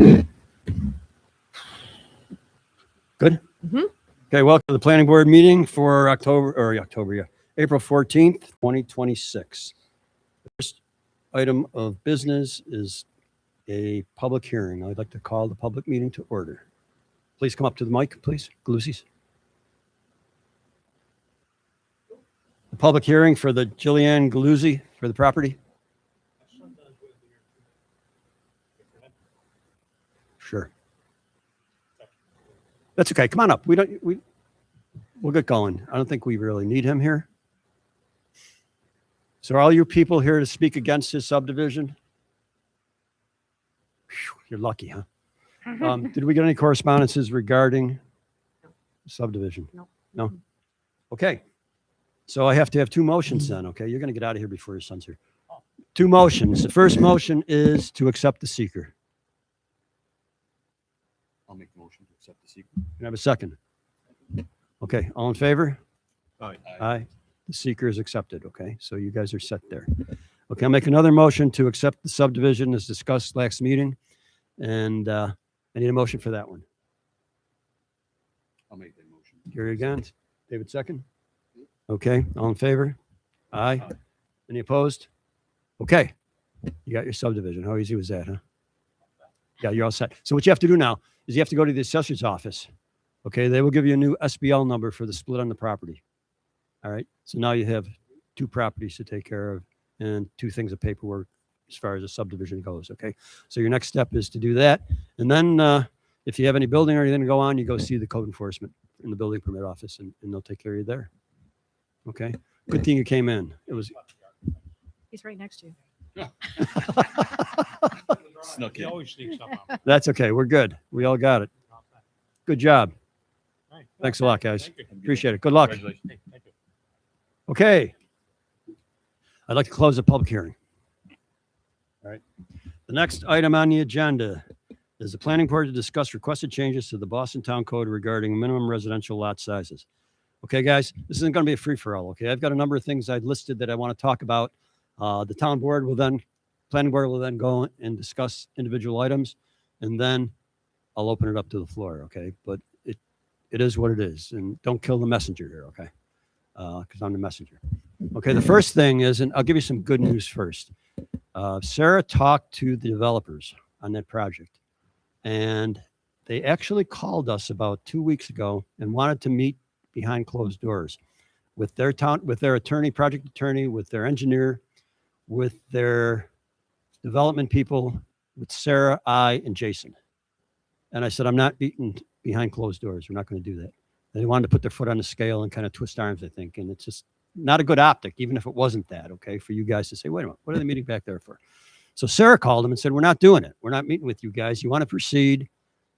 Good? Mhm. Okay, welcome to the planning board meeting for April 14th, 2026. The first item of business is a public hearing. I'd like to call the public meeting to order. Please come up to the mic, please. Galusis. The public hearing for the Jillian Galuzzi for the property. Sure. That's okay. Come on up. We'll get going. I don't think we really need him here. So are all you people here to speak against his subdivision? Whew, you're lucky, huh? Did we get any correspondences regarding subdivision? No. Okay. So I have to have two motions then, okay? You're going to get out of here before your son's here. Two motions. The first motion is to accept the seeker. I'll make the motion to accept the seeker. Can I have a second? Okay, all in favor? Aye. Aye. The seeker is accepted, okay? So you guys are set there. Okay, I'll make another motion to accept the subdivision as discussed last meeting. And I need a motion for that one. I'll make that motion. Gary again. David second. Okay, all in favor? Aye. Any opposed? Okay, you got your subdivision. How easy was that, huh? Yeah, you're all set. So what you have to do now is you have to go to the assessor's office. Okay, they will give you a new SBL number for the split on the property. All right, so now you have two properties to take care of and two things of paperwork as far as the subdivision goes, okay? So your next step is to do that. And then if you have any building or anything to go on, you go see the code enforcement in the building permit office and they'll take care of you there. Okay, good thing you came in. It was. He's right next to you. Snuck in. always sneaks up on me. That's okay. We're good. We all got it. Good job. Right. Thanks a lot, guys. Thank you. Appreciate it. Good luck. Congratulations. Hey, thank you. Okay. I'd like to close the public hearing. All right. The next item on the agenda is the planning board to discuss requested changes to the Boston Town Code regarding minimum residential lot sizes. Okay, guys, this isn't going to be a free-for-all, okay? I've got a number of things I'd listed that I want to talk about. The town board will then, planning board will then go and discuss individual items, and then I'll open it up to the floor, okay? But it is what it is, and don't kill the messenger here, okay? Because I'm the messenger. Okay, the first thing is, and I'll give you some good news first. Sarah talked to the developers on that project, and they actually called us about 2 weeks ago and wanted to meet behind closed doors with their attorney, project attorney, with their engineer, with their development people, with Sarah, I, and Jason. And I said, I'm not meeting behind closed doors. We're not going to do that. They wanted to put their foot on the scale and kind of twist arms, I think. And it's just not a good optic, even if it wasn't that, okay, for you guys to say, wait a minute, what are they meeting back there for? So Sarah called them and said, we're not doing it. We're not meeting with you guys. You want to proceed,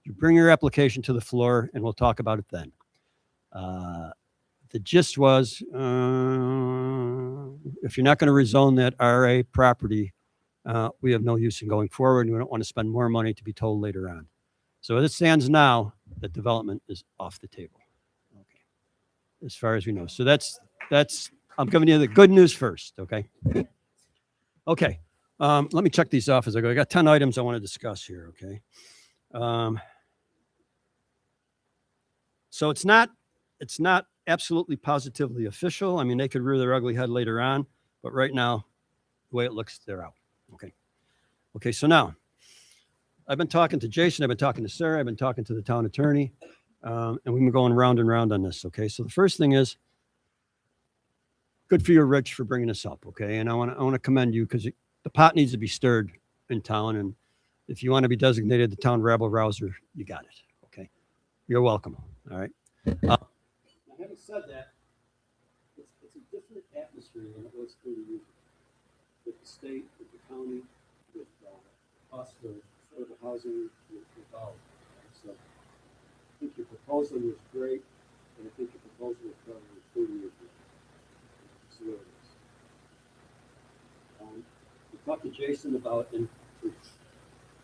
you bring your application to the floor and we'll talk about it then. The gist was, if you're not going to rezone that RA property, we have no use in going forward, and we don't want to spend more money to be told later on. So as it stands now, the development is off the table. Okay, as far as we know. So that's. I'm giving you the good news first. Okay. Okay. Let me check these off as I go. I got 10 items I want to discuss here. Okay. So it's not absolutely positively official. I mean, they could rear their ugly head later on, but right now, the way it looks, they're out. Okay. Okay. So now I've been talking to Jason. I've been talking to Sarah. I've been talking to the town attorney, and we've been going round and round on this. Okay. So the first thing is, good for you, Rich, for bringing this up. Okay. And I want to commend you because the pot needs to be stirred in town. And if you want to be designated the town rabble rouser, you got it. Okay. You're welcome. All right. Having said that, it's a different atmosphere than it was 30 years ago. With the state, with the county, with us, the housing, with all. So I think your proposal was great, and I think your proposal was probably 30 years ago. It's the way it is. We talked to Jason about, and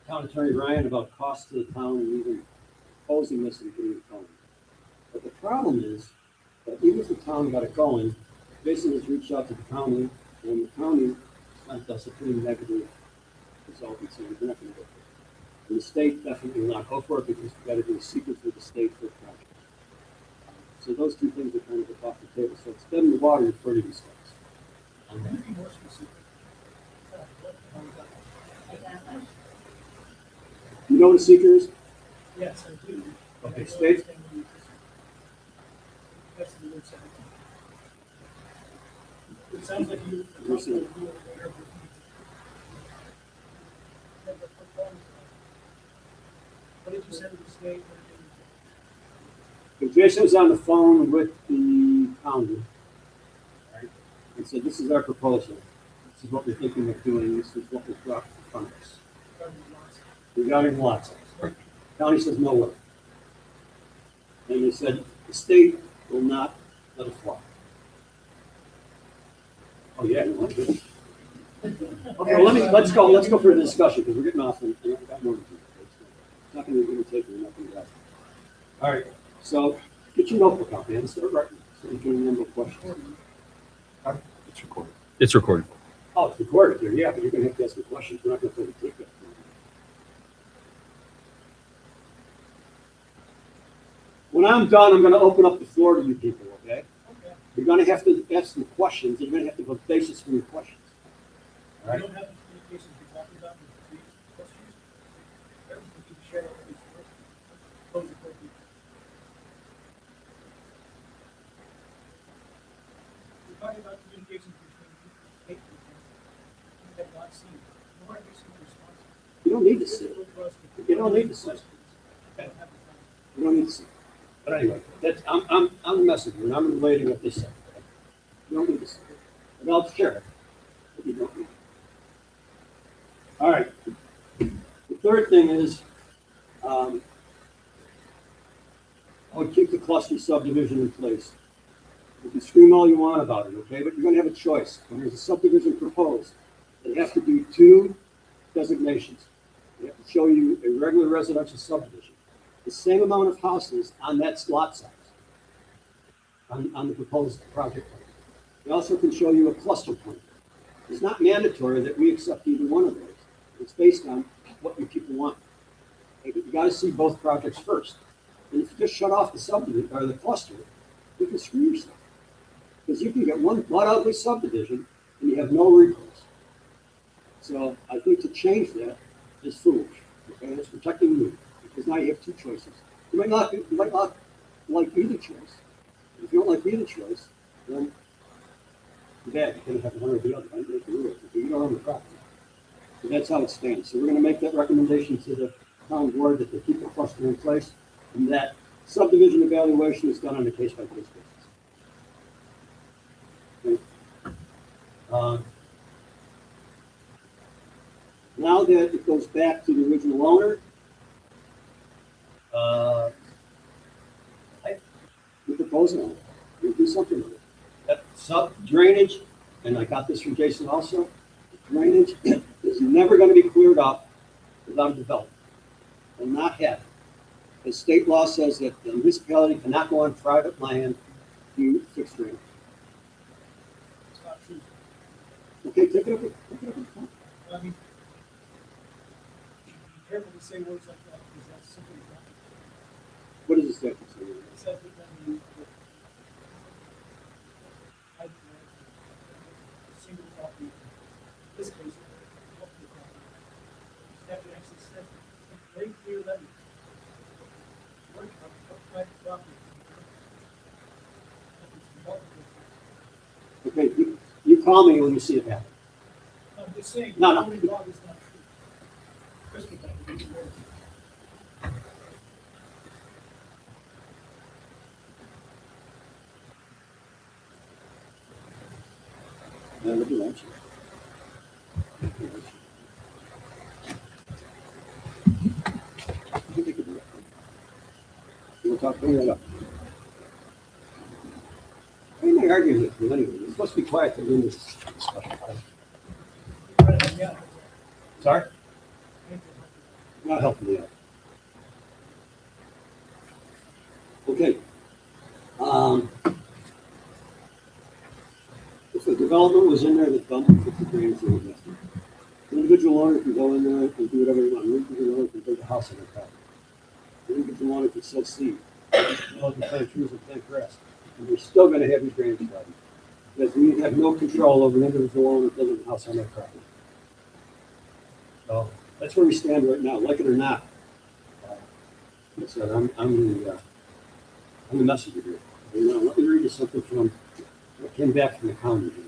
town attorney Ryan, about costs to the town and even proposing this and getting it going. But the problem is that even if the town got it going, Jason has reached out to the county, and the county sent us a pretty negative result and saying we're not going to go for it. And the state definitely will not go for it because you've got to do a sequence with the state for a project. So those two things are kind of off the table. So it's dead in the water before it discussed. You know what a seeker is? Yes, I do. Okay, state. That's the word sound. It sounds like you. Yes, sir. What did you say to the state? If Jason was on the phone with the county, right, and said, "This is our proposal. This is what we're thinking of doing. This is what we've brought in front of us regarding lot size." County says no way. And they said the state will not let it fly. Oh yeah, you want to? Okay, well, let's go for the discussion because we're getting off and I've got more to do. It's not going to take me nothing less. All right, so get your notebook out, man. Start writing so you can remember questions. It's recorded. It's recorded. Oh, it's recorded here, yeah, but you're going to have to ask me questions. We're not going to play the tape. When I'm done, I'm going to open up the floor to you people, okay? Okay. You're going to have to ask some questions. You're going to have to have a basis for your questions. All You right? don't have the communications you're talking about with the three questions? Everything you share with me first. Close the door. We're talking about communications between state and you have not seen. You want to get some responses. You don't need to see it. You don't need to see it. I don't have the time. You don't need to see it. But anyway, I'm the messenger, and I'm relating what they said. You don't need to see it. But I'll share it. But you don't need it. All right. The third thing is, I would keep the cluster subdivision in place. You can scream all you want about it, okay? But you're going to have a choice. When there's a subdivision proposed, they have to do two designations. They have to show you a regular residential subdivision, the same amount of houses on that lot size, on the proposed project plan. They also can show you a cluster plan. It's not mandatory that we accept either one of those. It's based on what you people want. Okay, but you got to see both projects first. And if you just shut off the subdivision or the cluster, you can screw yourself. Because you can get one blood ugly subdivision and you have no recourse. So I think to change that is foolish. Okay, it's protecting you because now you have two choices. You might not like either choice. If you don't like either choice, then too bad. You're going to have one or the other. Right? Make the rules. You don't own the property. So that's how it stands. So we're going to make that recommendation to the town board that they keep the cluster in place and that subdivision evaluation is done on a case-by-case basis. Okay. Now that it goes back to the original owner, we propose on it. We'll do something with it. That sub drainage, and I got this from Jason also, drainage is never going to be cleared up without a development. Will not happen. The state law says that the municipality cannot go on private land to fix drainage. It's not true. Okay, take it up. I mean, be careful to say words like that because that's simply not. What does the statute say? It says that when you I single property, in this case, multiple property, statute actually says very clear language. Word of private property. Multiple. Okay, you call me when you see it happen. I'm just saying, No, the no. only law is not true. Crystal ball, we need to work. No, look at that. You take a breath. We'll talk, bring that up. Why am I arguing with you anyway? You're supposed to be quiet to win this discussion. Yeah. Sorry? Not helping you out. Okay. If the development was in there, the dump would fit the drains in. In the individual owner can go in there and do whatever they want. An individual owner can build a house on their property. An individual owner can sow seed. They can plant trees and plant grass. And they're still gonna have these drainage problems. Because we have no control over an individual owner building a house on their property. So that's where we stand right now, like it or not. Like I said, I'm the messenger here. You know, let me read you something from what came back from the county. Here.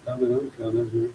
Coming here.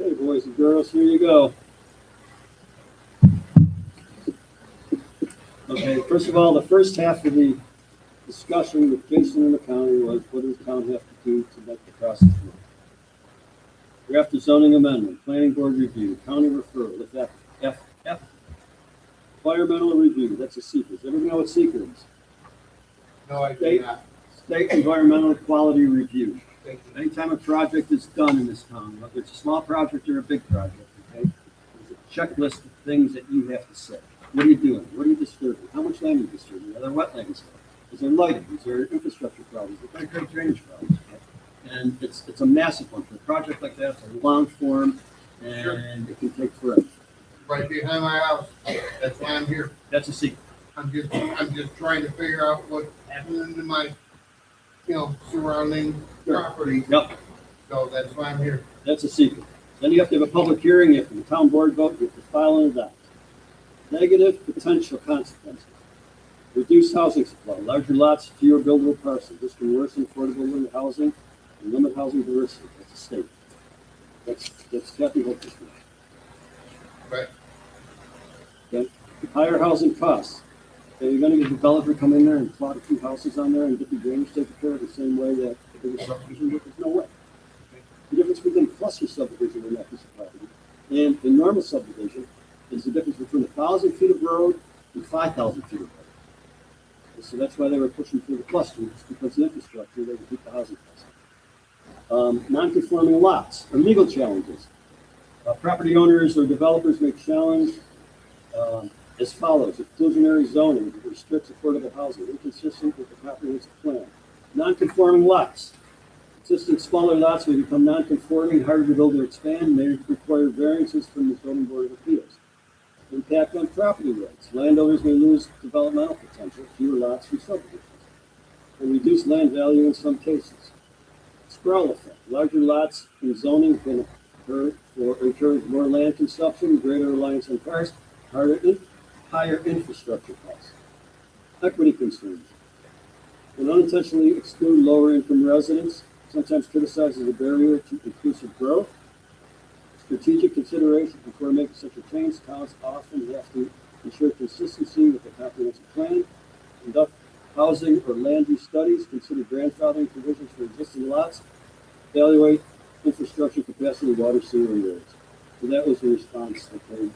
Okay, boys and girls, here you go. Okay, first of all, the first half of the discussion with Jason and the county was what does the town have to do to make the process work? Draft a zoning amendment, planning board review, county referral, with F. Environmental review, that's a secret. Does everybody know what secret is? No, I do State, not. state environmental quality review. Thank you. Anytime a project is done in this town, whether it's a small project or a big project, okay, there's a checklist of things that you have to say. What are you doing? What are you disturbing? How much land are you disturbing? Are there wetlands? Is there lighting? Is there infrastructure problems? Is there great drainage problems? Okay? And it's a massive one. For a project like that, it's a long form, and it can take forever. Right behind my house. That's why I'm here. That's a secret. I'm just trying to figure out what happened to my, surrounding property. Yep, So that's why I'm here. that's a secret. Then you have to have a public hearing. You have to have a town board vote. You have to file and adopt. Negative potential consequences. Reduced housing supply, larger lots, fewer buildable parcels. This can worsen affordable housing and limit housing diversity. That's a state. That's Kathy Hope's. Right. Okay. Higher housing costs. Okay, you're gonna get a developer come in there and plot a few houses on there and get the drainage taken care of the same way that the bigger subdivision would. There's no way. The difference between cluster subdivision and that piece of property and the normal subdivision is the difference between 1,000 feet of road and 5,000 feet of road. And so that's why they were pushing through the clusters, because the infrastructure, they would keep the housing costs. Non-conforming lots or legal challenges. Property owners or developers may challenge as follows: exclusionary zoning that restricts affordable housing, inconsistent with the comprehensive plan. Non-conforming lots. Existing smaller lots may become non-conforming, harder to build or expand, may require variances from the zoning board of appeals. Impact on property rights. Landowners may lose developmental potential, fewer lots from subdivisions, and reduce land value in some cases. Sprawl effect. Larger lots in zoning can occur or encourage more land consumption, greater reliance on cars, higher infrastructure costs. Equity concerns. Can unintentionally exclude lower income residents, sometimes criticized as a barrier to inclusive growth. Strategic consideration. Before making such a change, towns often have to ensure consistency with the comprehensive plan, conduct housing or land use studies, consider grandfathering provisions for existing lots, evaluate infrastructure capacity, water, sewer, and roads. So that was the response that came.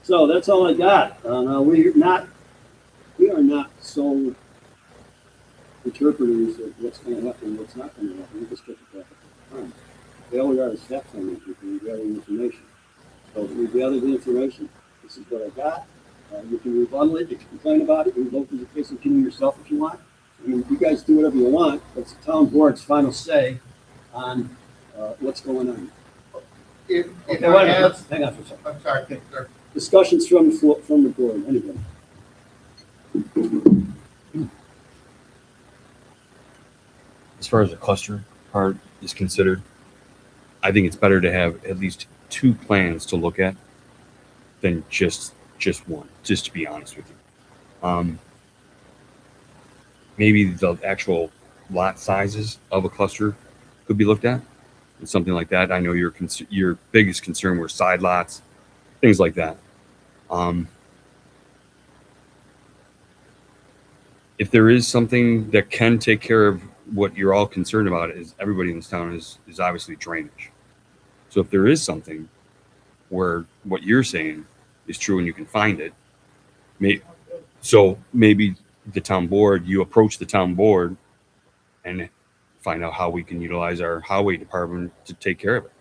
So that's all I got. Now we are not sole interpreters of what's going to happen and what's not going to happen. We just get the back at the time. All we are is fact finding people. We gather information. So we gather the information. This is what I got. You can rebuttal it. You can complain about it. You can vote for the case and kill yourself if you want. I mean, you guys do whatever you want. It's the town board's final say on what's going on. If Okay, I wait a minute. have, Hang on for a second. I'm sorry, sir. Discussions from the board. Anybody? As far as the cluster part is considered, I think it's better to have at least two plans to look at than just one, just to be honest with you. Maybe the actual lot sizes of a cluster could be looked at and something like that. I know your biggest concern were side lots, things like that. If there is something that can take care of what you're all concerned about, is everybody in this town is obviously drainage. So if there is something where what you're saying is true and you can find it, maybe the town board, you approach the town board and find out how we can utilize our highway department to take care of it.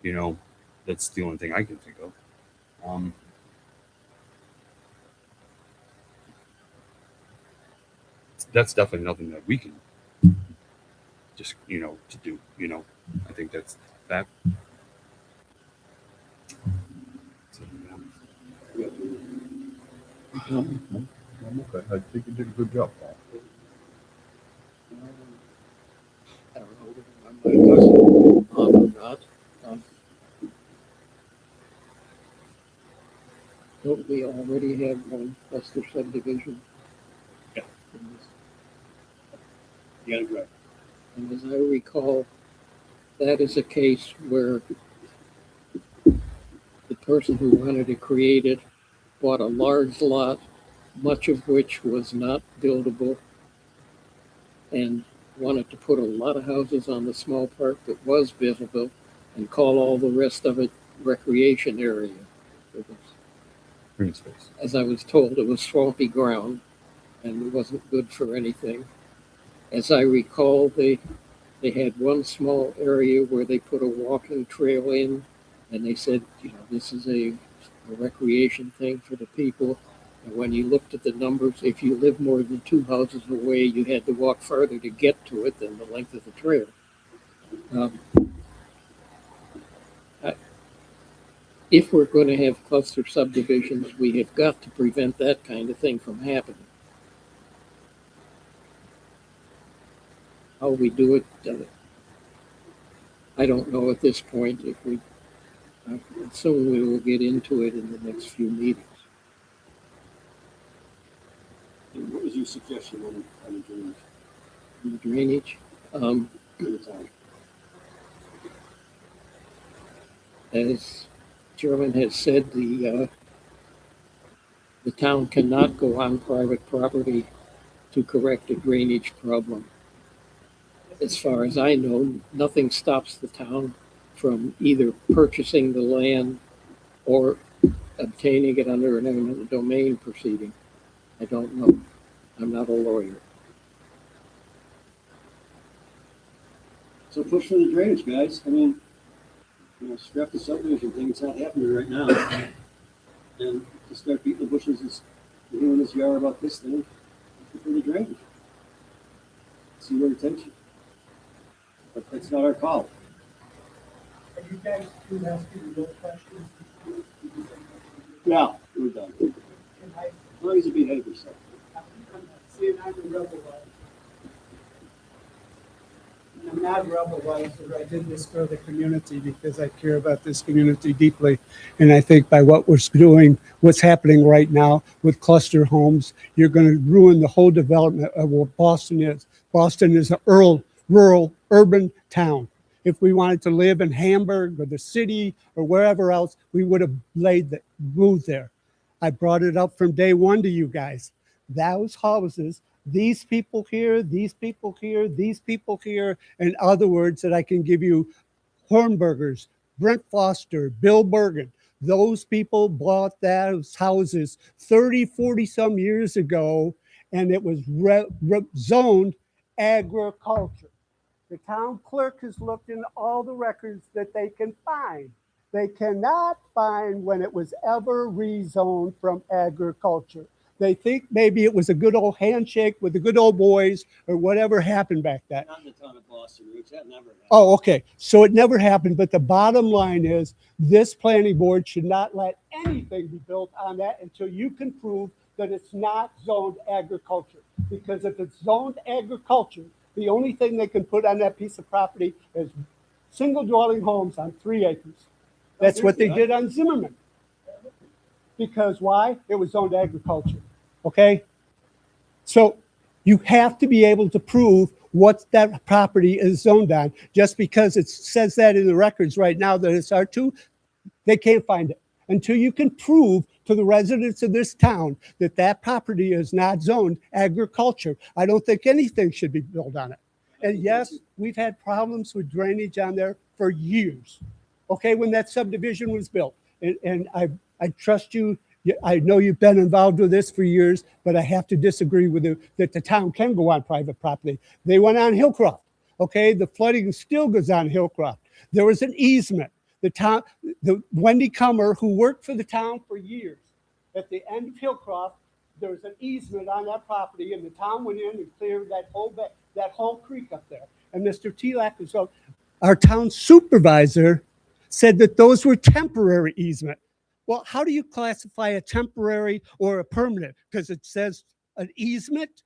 You know, that's the only thing I can think of. That's definitely nothing that we can just, to do, I think that's that. I'm okay. I think you did a good job, Paul. I don't know, I might or not. Don't we already have one cluster subdivision? Yeah. You got it right. And as I recall, that is a case where the person who wanted to create it bought a large lot, much of which was not buildable, and wanted to put a lot of houses on the small part that was buildable and call all the rest of it recreation area. It was, Green space. as I was told, it was swampy ground and it wasn't good for anything. As I recall, they had one small area where they put a walking trail in, and they said, this is a recreation thing for the people. And when you looked at the numbers, if you lived more than 2 houses away, you had to walk farther to get to it than the length of the trail. If we're going to have cluster subdivisions, we have got to prevent that kind of thing from happening. How we do it, I don't know at this point. If we, soon we will get into it in the next few meetings. And what was your suggestion on the drainage? The drainage, as Chairman has said, the town cannot go on private property to correct a drainage problem. As far as I know, nothing stops the town from either purchasing the land or obtaining it under an eminent domain proceeding. I don't know. I'm not a lawyer. So push for the drainage, guys. I mean, scrap the subdivision thing. It's not happening right now. And to start beating the bushes is You're hearing this yard about this thing, for the drainage. Sewer retention. But that's not our call. Are you guys through asking those questions? Yeah, we're done. Can I, As long as you behave yourself. I'm seeing I'm a rebel wife. And I'm not a rebel wife, but I did this for the community because I care about this community deeply. And I think by what we're doing, what's happening right now with cluster homes, you're going to ruin the whole development of what Boston is. Boston is a rural, urban town. If we wanted to live in Hamburg or the city or wherever else, we would have moved there. I brought it up from day one to you guys. Those houses, these people here, these people here, these people here, in other words, that I can give you Hornbergers, Brent Foster, Bill Bergen. Those people bought those houses 30, 40 some years ago, and it was zoned agriculture. The town clerk has looked in all the records that they can find. They cannot find when it was ever rezoned from agriculture. They think maybe it was a good old handshake with the good old boys or whatever happened back then. Not in the town of Boston, Rich. That never happened. Oh, okay. So it never happened. But the bottom line is this planning board should not let anything be built on that until you can prove that it's not zoned agriculture. Because if it's zoned agriculture, the only thing they can put on that piece of property is single dwelling homes on 3 acres. That's what they did on Zimmerman. Because why? It was zoned agriculture. Okay? So you have to be able to prove what that property is zoned on. Just because it says that in the records right now that it's R2, they can't find it. Until you can prove to the residents of this town that that property is not zoned agriculture, I don't think anything should be built on it. And yes, we've had problems with drainage on there for years. Okay, when that subdivision was built. And I trust you. I know you've been involved with this for years, but I have to disagree with you that the town can go on private property. They went on Hillcroft. Okay, the flooding still goes on Hillcroft. There was an easement. The Wendy Comer, who worked for the town for years, at the end of Hillcroft, there was an easement on that property, and the town went in and cleared that whole creek up there. And Mr. Telak, our town supervisor, said that those were temporary easement. Well, how do you classify a temporary or a permanent? Because it says an easement.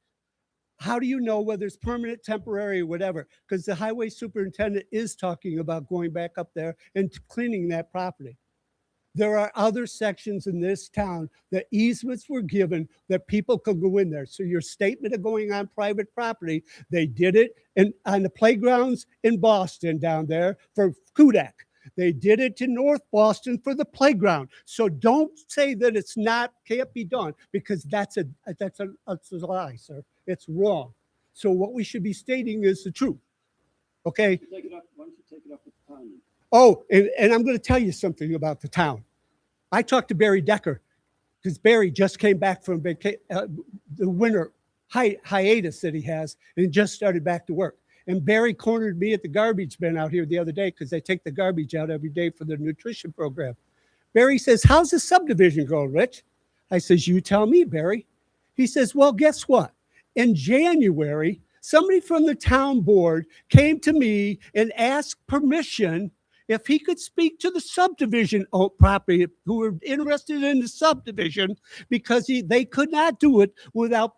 How do you know whether it's permanent, temporary, or whatever? Because the highway superintendent is talking about going back up there and cleaning that property. There are other sections in this town that easements were given that people could go in there. So your statement of going on private property, they did it on the playgrounds in Boston down there for Kudak. They did it in North Boston for the playground. So don't say that it's can't be done, because that's a lie, sir. It's wrong. So what we should be stating is the truth. Okay. Why don't you take it up with the town? Oh, and I'm going to tell you something about the town. I talked to Barry Decker because Barry just came back from the winter hiatus that he has and just started back to work. And Barry cornered me at the garbage bin out here the other day because I take the garbage out every day for the nutrition program. Barry says, how's the subdivision going, Rich? I says, you tell me, Barry. He says, well, guess what? In January, somebody from the town board came to me and asked permission if he could speak to the subdivision property who were interested in the subdivision, because they could not do it without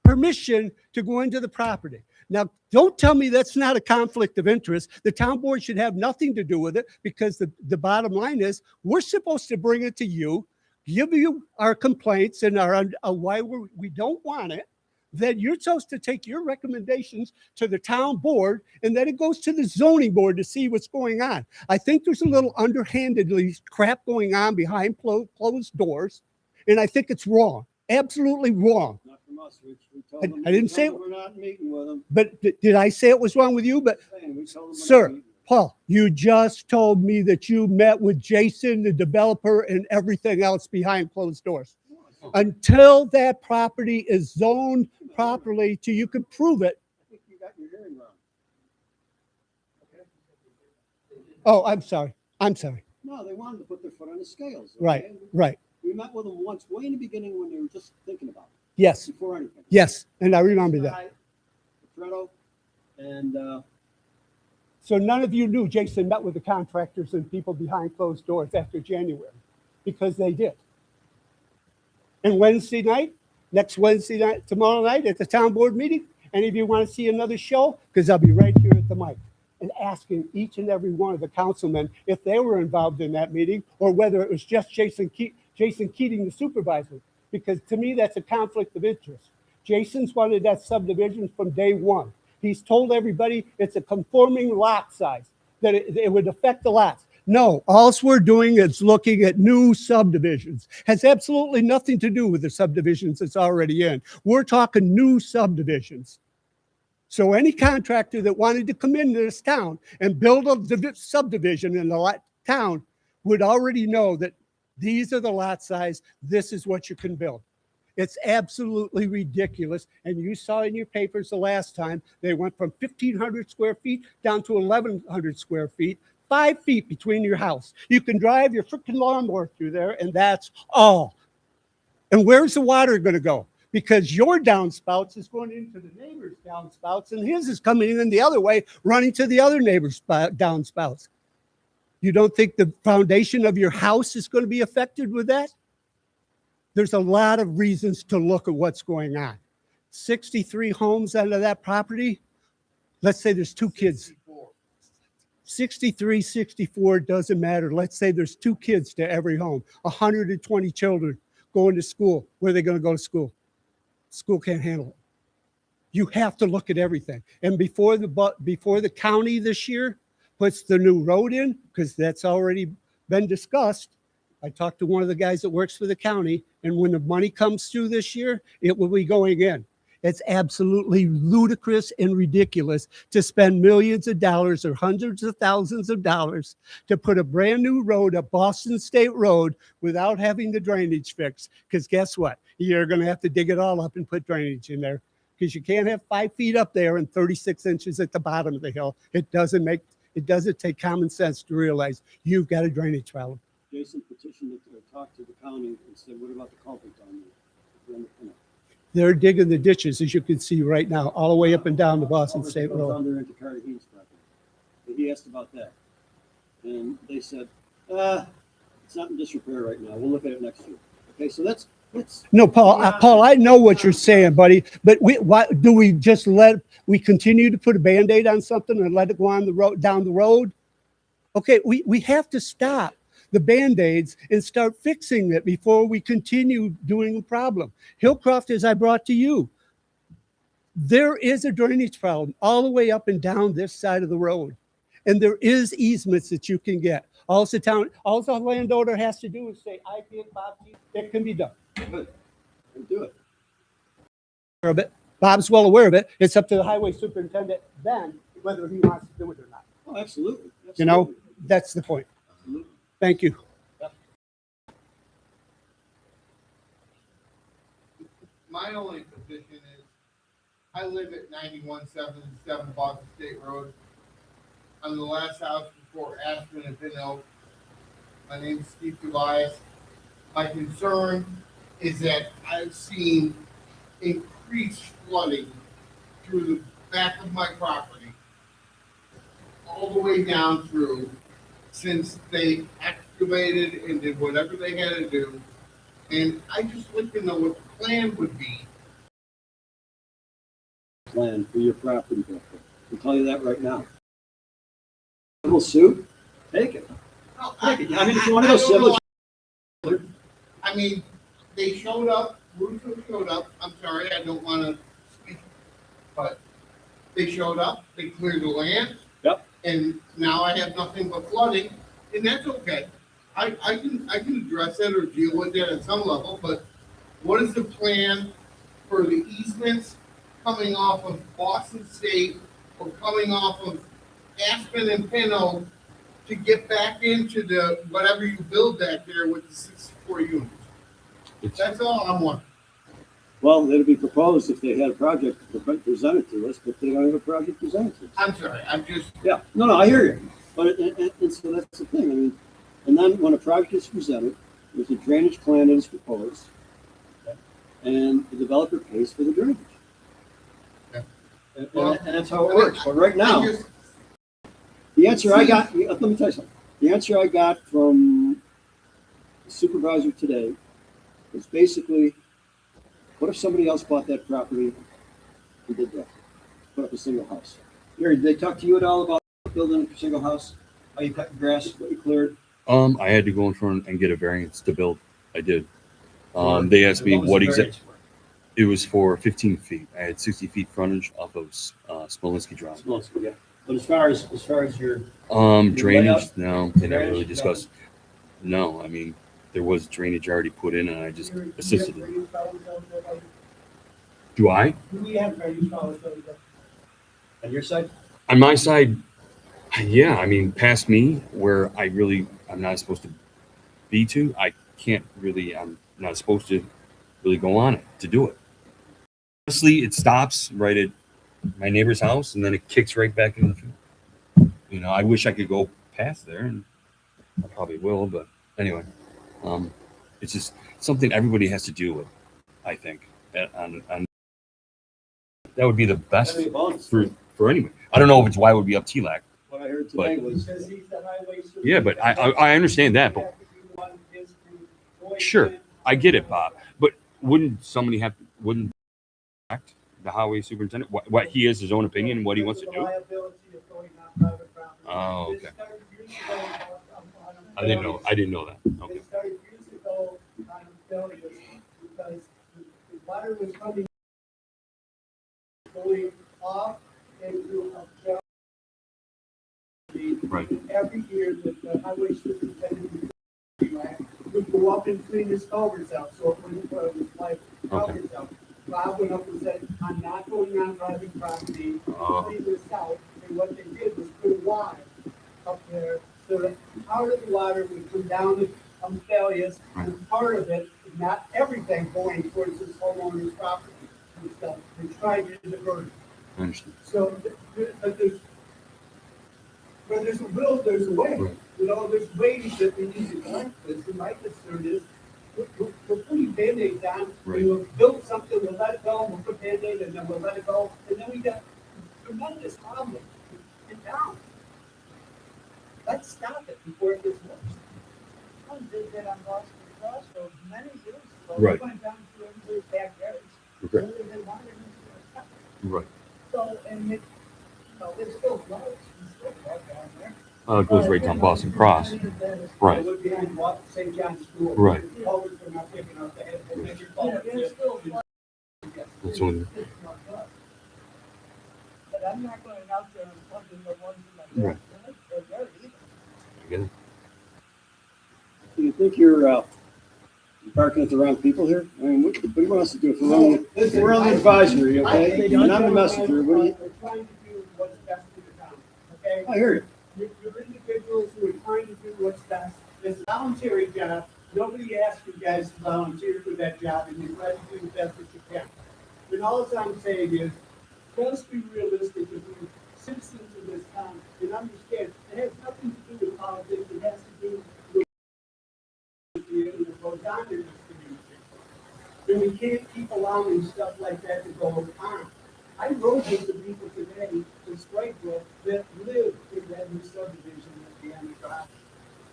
permission to go into the property. Now, don't tell me that's not a conflict of interest. The town board should have nothing to do with it, because the bottom line is we're supposed to bring it to you, give you our complaints and our why we don't want it. Then you're supposed to take your recommendations to the town board, and then it goes to the zoning board to see what's going on. I think there's a little underhandedly crap going on behind closed doors, and I think it's wrong, absolutely wrong. Not from us, Rich. We told them, I didn't say it. we're not meeting with them. But did I say it was wrong with you? But We told them we're not sir, meeting. Paul, you just told me that you met with Jason, the developer, and everything else behind closed doors. Until that property is zoned properly, till you can prove it. I think you got your hearing wrong. Oh, I'm sorry. No, they wanted to put their foot on the scales. Okay? Right, right. We We met with them once, way in the beginning when they were just thinking about Yes, it, before anything. yes, and I remember that. Guy, Petretto, and, So none of you knew Jason met with the contractors and people behind closed doors after January, because they did. And Wednesday night, next Wednesday night, tomorrow night at the town board meeting, any of you want to see another show? Because I'll be right here at the mic and asking each and every one of the councilmen if they were involved in that meeting or whether it was just Jason Keating, the supervisor. Because to me, that's a conflict of interest. Jason's wanted that subdivision from day one. He's told everybody it's a conforming lot size, that it would affect the lots. No, all we're doing is looking at new subdivisions. Has absolutely nothing to do with the subdivisions that's already in. We're talking new subdivisions. So any contractor that wanted to come into this town and build a subdivision in the town would already know that these are the lot size, this is what you can build. It's absolutely ridiculous. And you saw in your papers the last time, they went from 1,500 square feet down to 1,100 square feet, 5 feet between your house. You can drive your freaking lawnmower through there, and that's all. And where's the water going to go? Because your downspouts is going into the neighbor's downspouts, and his is coming in the other way, running to the other neighbor's downspouts. You don't think the foundation of your house is going to be affected with that? There's a lot of reasons to look at what's going on. 63 homes out of that property. Let's say there's 2 kids. 63, 64, doesn't matter. Let's say there's 2 kids to every home, 120 children going to school. Where are they going to go to school? School can't handle it. You have to look at everything. And before the county this year puts the new road in, because that's already been discussed, I talked to one of the guys that works for the county, and when the money comes through this year, it will be going in. It's absolutely ludicrous and ridiculous to spend millions of dollars or hundreds of thousands of dollars to put a brand new road, a Boston State Road, without having the drainage fixed. Because guess what? You're going to have to dig it all up and put drainage in there, because you can't have 5 feet up there and 36 inches at the bottom of the hill. It doesn't take common sense to realize you've got a drainage problem. Jason petitioned it or talked to the county and said, what about the culvert down there? They're digging the ditches, as you can see right now, all the way up and down the Boston Culvert State that goes Road. Under into Cartagene's property. But he asked about that. And they said, it's not in disrepair right now. We'll look at it next year. Okay, so that's No, Paul, I know what you're saying, buddy, but why do we just we continue to put a Band-Aid on something and let it go on the road, down the road? Okay, we have to stop the Band-Aids and start fixing it before we continue doing the problem. Hillcroft, as I brought to you, there is a drainage problem all the way up and down this side of the road. And there is easements that you can get. All the landowner has to do is say, I get Bob, it can be done. good. We'll do it. Of it. Bob's well aware of it. It's up to the highway superintendent then whether he wants to do it or not. Oh, absolutely. You know, Absolutely. that's the point. Absolutely. Thank you. My only position is, I live at 9177 Boston State Road. I'm the last house before Aspen and Pin Oak. My name's Steve Tobias. My concern is that I've seen increased flooding through the back of my property, all the way down through, since they excavated and did whatever they had to do. And I just like to know what the plan would be. Plan for your property. I'll tell you that right now. Civil suit, take it. I mean, if you want to go civil. I mean, they showed up, Russo showed up, I'm sorry, I don't wanna speak, but they showed up, they cleared the land. Yep. And now I have nothing but flooding, and that's okay. I can address it or deal with it at some level, but what is the plan for the easements coming off of Boston State or coming off of Aspen and Pin Oak to get back into the, whatever you build back there with the 64 units? That's all I'm wondering. Well, it'll be proposed if they had a project presented to us, but they don't have a project presented to us. I'm sorry, I'm just, Yeah, no, I hear you. But, and so that's the thing, I mean, and then when a project is presented, there's a drainage plan that is proposed, and the developer pays for the drainage. Yeah. And that's how it works. But right now, the answer I got, let me tell you something. The answer I got from the supervisor today was basically, what if somebody else bought that property and did that? Put up a single house. Gary, did they talk to you at all about building a single house? How you cut your grass, what you cleared? I had to go in front and get a variance to build. I did. They asked me was what the exactly. variance for? It was for 15 feet. I had 60 feet frontage off of Smolinski Drive. Yeah. But as far as your, Drainage, layout? no, they never really Drainage, discussed. No, I mean, there was drainage already put in and I just assisted them. Do I? Do we have drainage problems over there? on your side? On my side, yeah, I mean, past me where I'm not supposed to be to, I'm not supposed to really go on it to do it. Honestly, it stops right at my neighbor's house and then it kicks right back into the field. You know, I wish I could go past there and I probably will, but anyway, it's just something everybody has to deal with, I think. On that would be the best Any bonus? for anyone. I don't know if it's why it would be up TLAC. What I heard today was, Because he's the highway superintendent. Yeah, but I understand that, but sure, I get it, Bob. But wouldn't act the highway superintendent what he has his own opinion, what he wants to do? Oh, okay. I didn't know that. Okay. They started years ago on failures because the water was coming going off into a Right. every year that the highway superintendent would go up and clean his culverts out, so it wouldn't like culverts out. Bob went up and said, I'm not going on private property, to clean this out, and what they did was put a Y up there, so that part of the water would come down to Thalias, and part of it, not everything going towards this homeowner's property and stuff, and tried to divert it. I understand. So, but where there's a will, there's a way. Right. You know, there's ways that we need to correct this, and my concern is, we're putting Band-Aids on, Right. we'll build something, we'll let it go, we'll put Band-Aid, and then we'll let it go, and then we got tremendous problem in town. Let's stop it before it gets worse. One did that on Boston Crossroads many years ago. Right. We went down to everybody's backyards. Okay. Whether they wanted it or not. Right. So, and it, it still flows, it's still flows down there. It goes right down Boston Cross. Right. We're behind St. John's School. Right. Culverts are not picking up the head, and major Yeah, culverts. it's still flows. That's one. It's not us. But I'm not going out there and plugging the ones in my Right. backyard either. Yeah. do you think you're barking at the wrong people here? I mean, what do you want us to do? If we're on the advisory, okay? And I'm the messenger, what do you, We're trying to do what's best for the town, okay? I hear you. You're individuals who are trying to do what's best. It's a voluntary job. Nobody asked you guys to volunteer for that job, and you try to do the best that you can. And all I'm saying is, let's be realistic if we're citizens of this town and understand it has nothing to do with politics. It has to do with what goes on in this community. And we can't keep allowing stuff like that to go on. I rode with the people today in Springfield that live in that new subdivision at the end of the drive.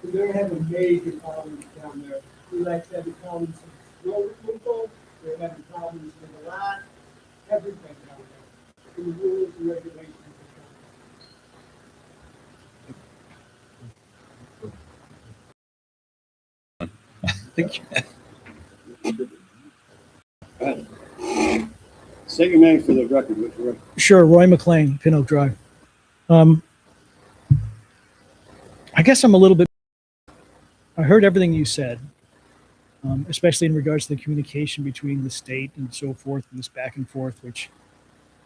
And they're having major problems down there. We like having problems with snow removal, they're having problems with a lot, everything down there. And the rules and regulations. State your name for the record, would you? Sure, Roy McLean, Pin Oak Drive. I guess I'm a little bit. I heard everything you said, especially in regards to the communication between the state and so forth, and this back and forth, which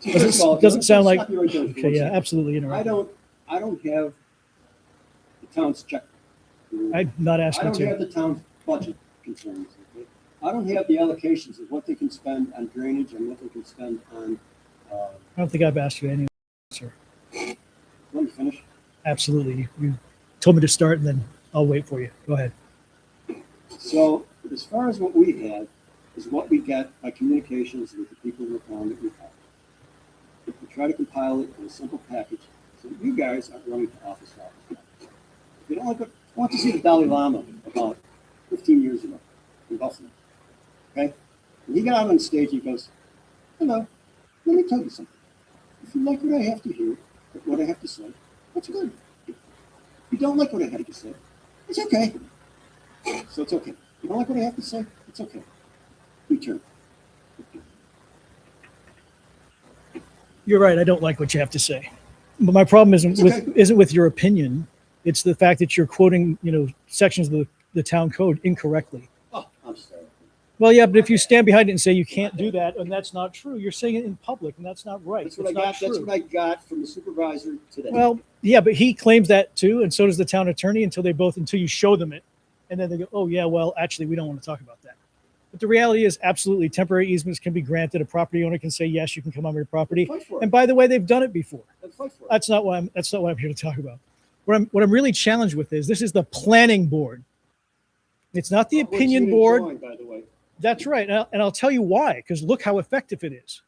doesn't sound like. Stop you right there for Okay, one yeah, second. absolutely. I don't have the town's check. I'm not I asking don't have to. the town's budget concerns. Okay? I don't have the allocations of what they can spend on drainage and what they can spend on, I don't think I've asked you any, sir. let me finish. Absolutely. You told me to start, and then I'll wait for you. Go ahead. So as far as what we have is what we get by communications with the people in the town that we have. If we try to compile it in a simple package, so that you guys aren't running to office. If you don't like it, I want to see the Dalai Lama about 15 years ago in Buffalo. Okay? And he got out on stage and he goes, hello, let me tell you something. If you like what I have to hear, what I have to say, that's good. If you don't like what I have to say, it's okay. So it's okay. You don't like what I have to say, it's okay. Return. You're right. I don't like what you have to say, but my problem isn't It's with okay. isn't with your opinion. It's the fact that you're quoting, sections of the town code incorrectly. Oh, I'm sorry. Well, yeah, but if you stand behind it and say you can't do that, and that's not true, you're saying it in public, and that's not right. That's what I It's not got. That's true. what I got from the supervisor today. Well, yeah, but he claims that too, and so does the town attorney until you show them it, and then they go, oh yeah, well, actually, we don't want to talk about that. But the reality is, absolutely, temporary easements can be granted. A property owner can say, yes, you can come on your property. Fight for it. And by the way, they've done it before. Let's fight for it. That's not what I'm here to talk about. What I'm really challenged with is this is the planning board. It's not the Which opinion you board. enjoy, by the way. That's right. And I'll tell you why, because look how effective it is.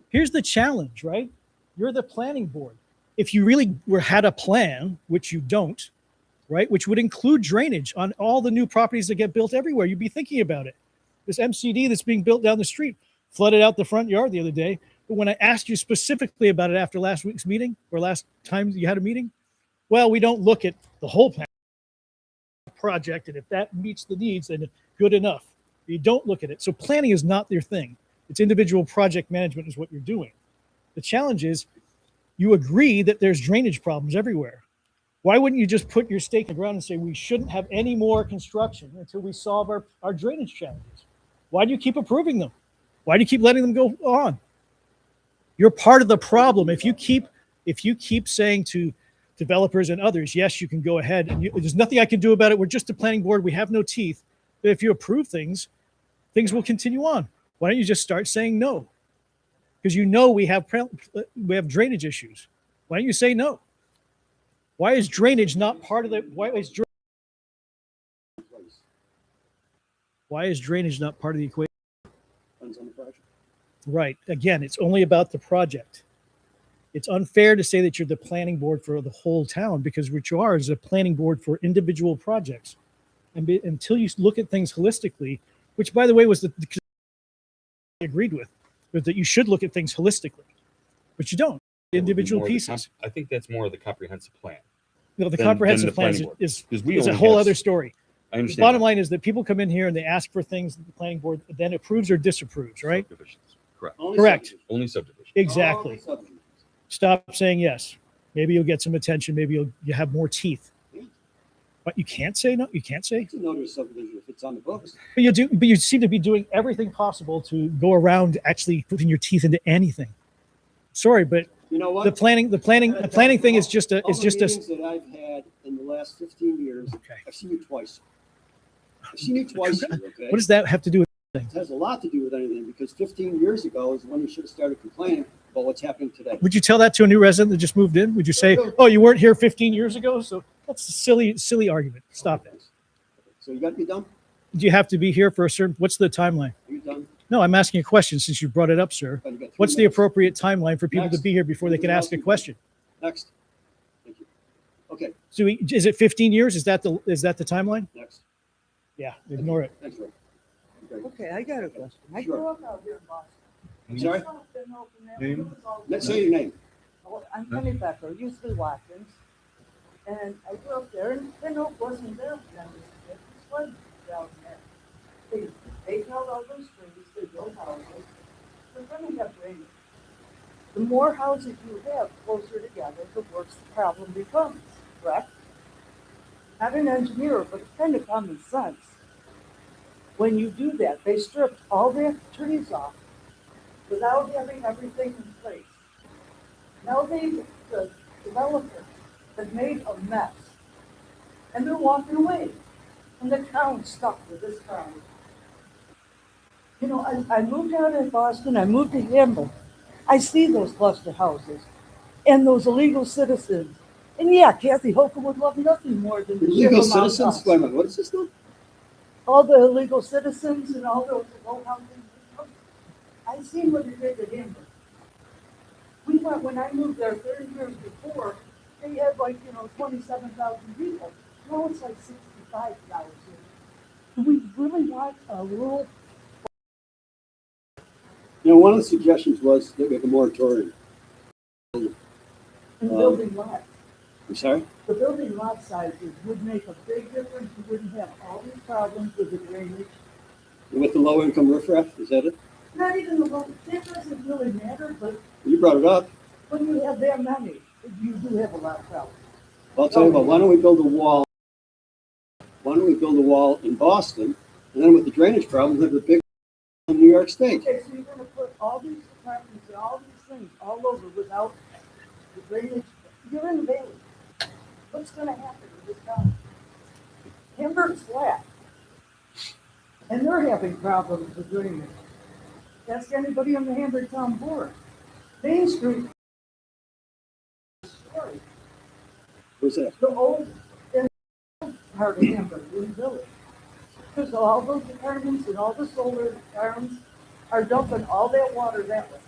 Here's the challenge, right? You're the planning board. If you really had a plan, which you don't, right, which would include drainage on all the new properties that get built everywhere, you'd be thinking about it. This MCD that's being built down the street flooded out the front yard the other day. But when I asked you specifically about it after last week's meeting or last time you had a meeting, well, we don't look at the whole project. And if that meets the needs, then good enough. You don't look at it. So planning is not your thing. It's individual project management is what you're doing. The challenge is you agree that there's drainage problems everywhere. Why wouldn't you just put your stake in the ground and say we shouldn't have any more construction until we solve our drainage challenges? Why do you keep approving them? Why do you keep letting them go on? You're part of the problem. If you keep saying to developers and others, yes, you can go ahead and there's nothing I can do about it. We're just a planning board. We have no teeth. But if you approve things, things will continue on. Why don't you just start saying no? Because we have drainage issues. Why don't you say no? Why is drainage not part of the? Why is drainage not part of the equation? Depends on the project. Right. Again, it's only about the project. It's unfair to say that you're the planning board for the whole town because what you are is a planning board for individual projects. And until you look at things holistically, which by the way was the I agreed with, was that you should look at things holistically, but you don't. Individual pieces. I think that's more of the comprehensive plan. The than comprehensive the plan planning board. is 'Cause we a only whole have- other story. I The understand. bottom that. line is that people come in here and they ask for things that the planning board then approves or disapproves, right? Subdivisions. Correct. Only Correct. subdivision. Only subdivision. Exactly. Only subdivision. Stop saying yes. Maybe you'll get some attention. Maybe you have more teeth. But you can't say no. You can't say. It's a no to a subdivision if it's on the books. But you do. But you seem to be doing everything possible to go around actually putting your teeth into anything. Sorry, but You know what? the planning thing is just All is the just a. meetings that I've had in the last 15 years, Okay. I've seen you twice. I've seen you twice here, okay? What does that have to do with? It has a lot to do with anything because 15 years ago is when you should have started complaining about what's happening today. Would you tell that to a new resident that just moved in? Would you say, "Oh, you weren't here 15 years ago"? So that's a silly argument. Stop it. So you done? Do you have to be here for a certain? What's the timeline? Are you done? No, I'm asking a question since you brought it up, sir. Oh, you got 3 What's the minutes. appropriate timeline for people to Next. be here before they can ask a question? Next. Thank you. Okay, So is it 15 years? Is that the timeline? next. Yeah, ignore it. Thanks, Rick. Okay. Okay, I got a question. I Sure. grew up out here in Boston. I'm sorry? Name? Let's say your name. I'm Penny Becker, used to be Watkins. And I grew up there, and Pin Oak wasn't there when I was a kid. It was down there. They held all those trees, they built houses. They're gonna have drainage. The more houses you have closer together, the worse the problem becomes, correct? Not an engineer, but it's kind of common sense. When you do that, they stripped all the trees off without having everything in place. Now the developers have made a mess. And they're walking away. And the town's stuck with this town. You know, I moved out of Boston, I moved to Hamburg. I see those cluster houses and those illegal citizens. And yeah, Kathy Hochul would love nothing more than to ship Legal them out citizens? us. Wait a minute, what is this now? all the illegal citizens and all those low housing. I seen what it did to Denver. We went, when I moved there 30 years before, they had like, 27,000 people. Now it's like 65,000. Do we really want a rural? One of the suggestions was that we have a moratorium. And building lots. I'm sorry? The building lot sizes would make a big difference. You wouldn't have all these problems with the drainage. With the low income riffraff, is that it? Not even the low, that doesn't really matter, but You brought it up. when you have that many, you do have a lot of problems. I'll tell you what, why don't we build a wall? Why don't we build a wall in Boston? And then with the drainage problem, have the big in New York State. Okay, so you're gonna put all these departments and all these things all over without the drainage. You're in the valley. What's gonna happen in this town? Hamburg's flat. And they're having problems with drainage. Ask anybody on the Hamburg Town Board. Main Street. Story. Where's that? The old part of Hamburg, in the village. Because all those departments and all the solar farms are dumping all that water that way.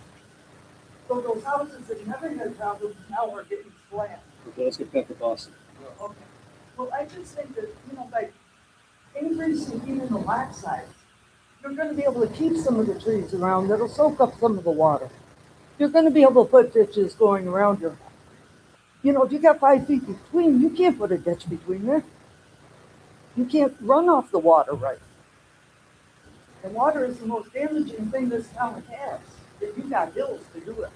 So those houses that never had problems now are getting slammed. Okay, let's get back to Boston. Okay. Well, I just think that, by increasing even the lot size, you're gonna be able to keep some of the trees around that'll soak up some of the water. You're gonna be able to put ditches going around your, if you got 5 feet between, you can't put a ditch between there. You can't run off the water right. And water is the most damaging thing this town has. If you got hills to do it.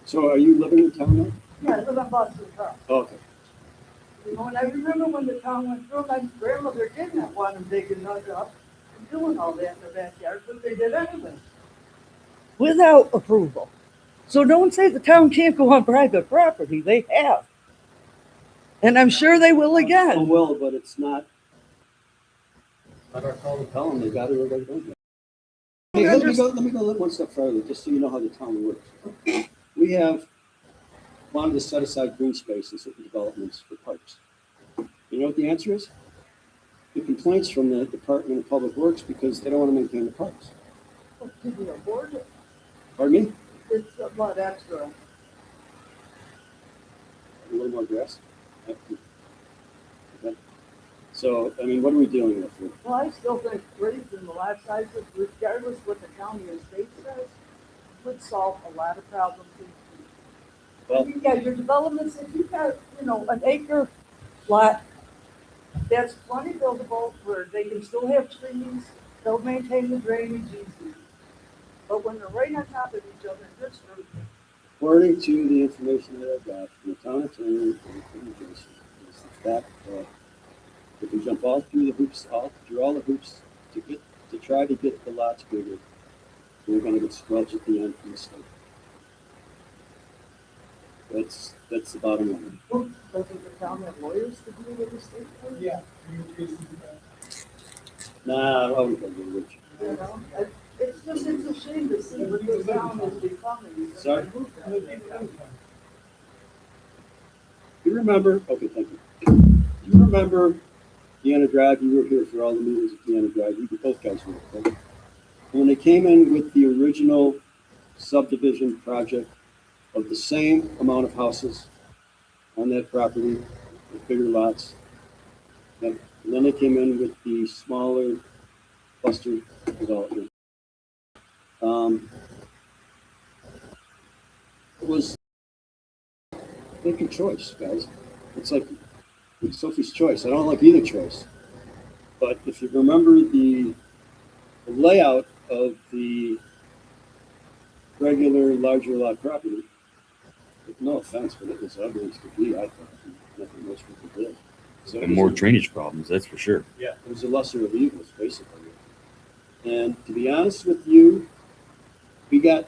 So are you living in town now? Yeah, I live on Boston Park. Okay. And I remember when the town went through, my grandmother did not want them digging dug up and doing all that in the backyard, but they did anyway. Without approval. So don't say the town can't go on private property. They have. And I'm sure they will Oh, again. well, but it's not our call to tell them they got it or they don't. Hey, let me go one step further, just so you know how the town works. We have wanted to set aside green space in certain developments for parks. You know what the answer is? The complaints from the Department of Public Works because they don't want to maintain the parks. Did we afford it? Pardon me? It's a lot extra. A little more grass? Okay. So, what are we dealing with here? Well, I still think raising the lot sizes, regardless what the county or state says, would solve a lot of problems. Well, Your developments, if you've got, an acre lot, that's plenty buildable where they can still have trees, they'll maintain the drainage easy. But when they're right on top of each other, this route, according to the information that I've got from the town attorney and from Jason, is the fact that if we jump all through the hoops, through all the hoops to try to get the lots bigger, we're going to get squelched at the end from the state. That's the bottom line. doesn't the town have lawyers to deal with the state? Yeah. Nah, I wouldn't go to Rich. It's a shame to see what the town is becoming. Sorry? You remember, okay, thank you. You remember Deanna Drive, you were here for all the meetings at Deanna Drive, you both guys were, okay? When they came in with the original subdivision project of the same amount of houses on that property, with bigger lots, and then they came in with the smaller cluster development. It was make your choice, guys. It's like Sophie's Choice. I don't like either choice. But if you remember the layout of the regular larger lot property, with no offense, but it was ugly as could be, I thought. Nothing much we could do. So And more drainage problems, that's for sure. yeah, it was a lesser of evils, basically. And to be honest with you, we got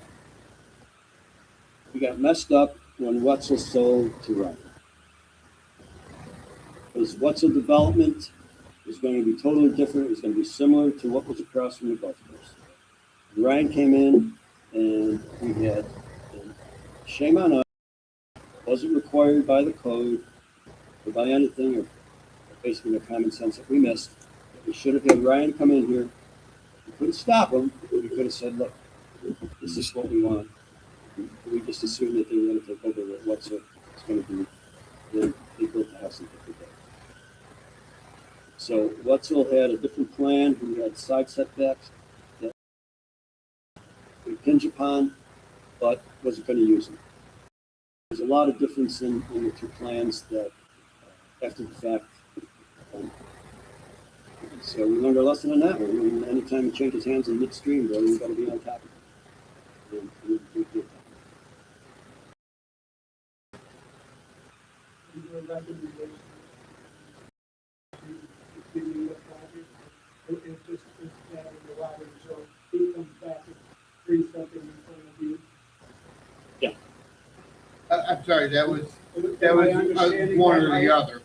messed up when Wetzel sold to Ryan. Because Wetzel development was going to be totally different. It was going to be similar to what was across from the golf course. Ryan came in and we had, and shame on us, wasn't required by the code or by anything, or basically the common sense that we missed. We should have had Ryan come in here. We couldn't stop him, but we could have said, look, this is what we want. We just assumed that they were gonna take over what's gonna do. Then they built the house in 50 days. So Wetzel had a different plan, who had side setbacks that we hinge upon, but wasn't gonna use them. There's a lot of difference in the two plans that, after the fact. So we learned our lesson on that one. And anytime it changes hands in midstream, brother, we gotta be on top of it. And we did that. Your recommendation. Continuing the project, it just is that in the water, so he comes back and brings something in front of you. I'm sorry, that was Am I understanding one that or right? the other.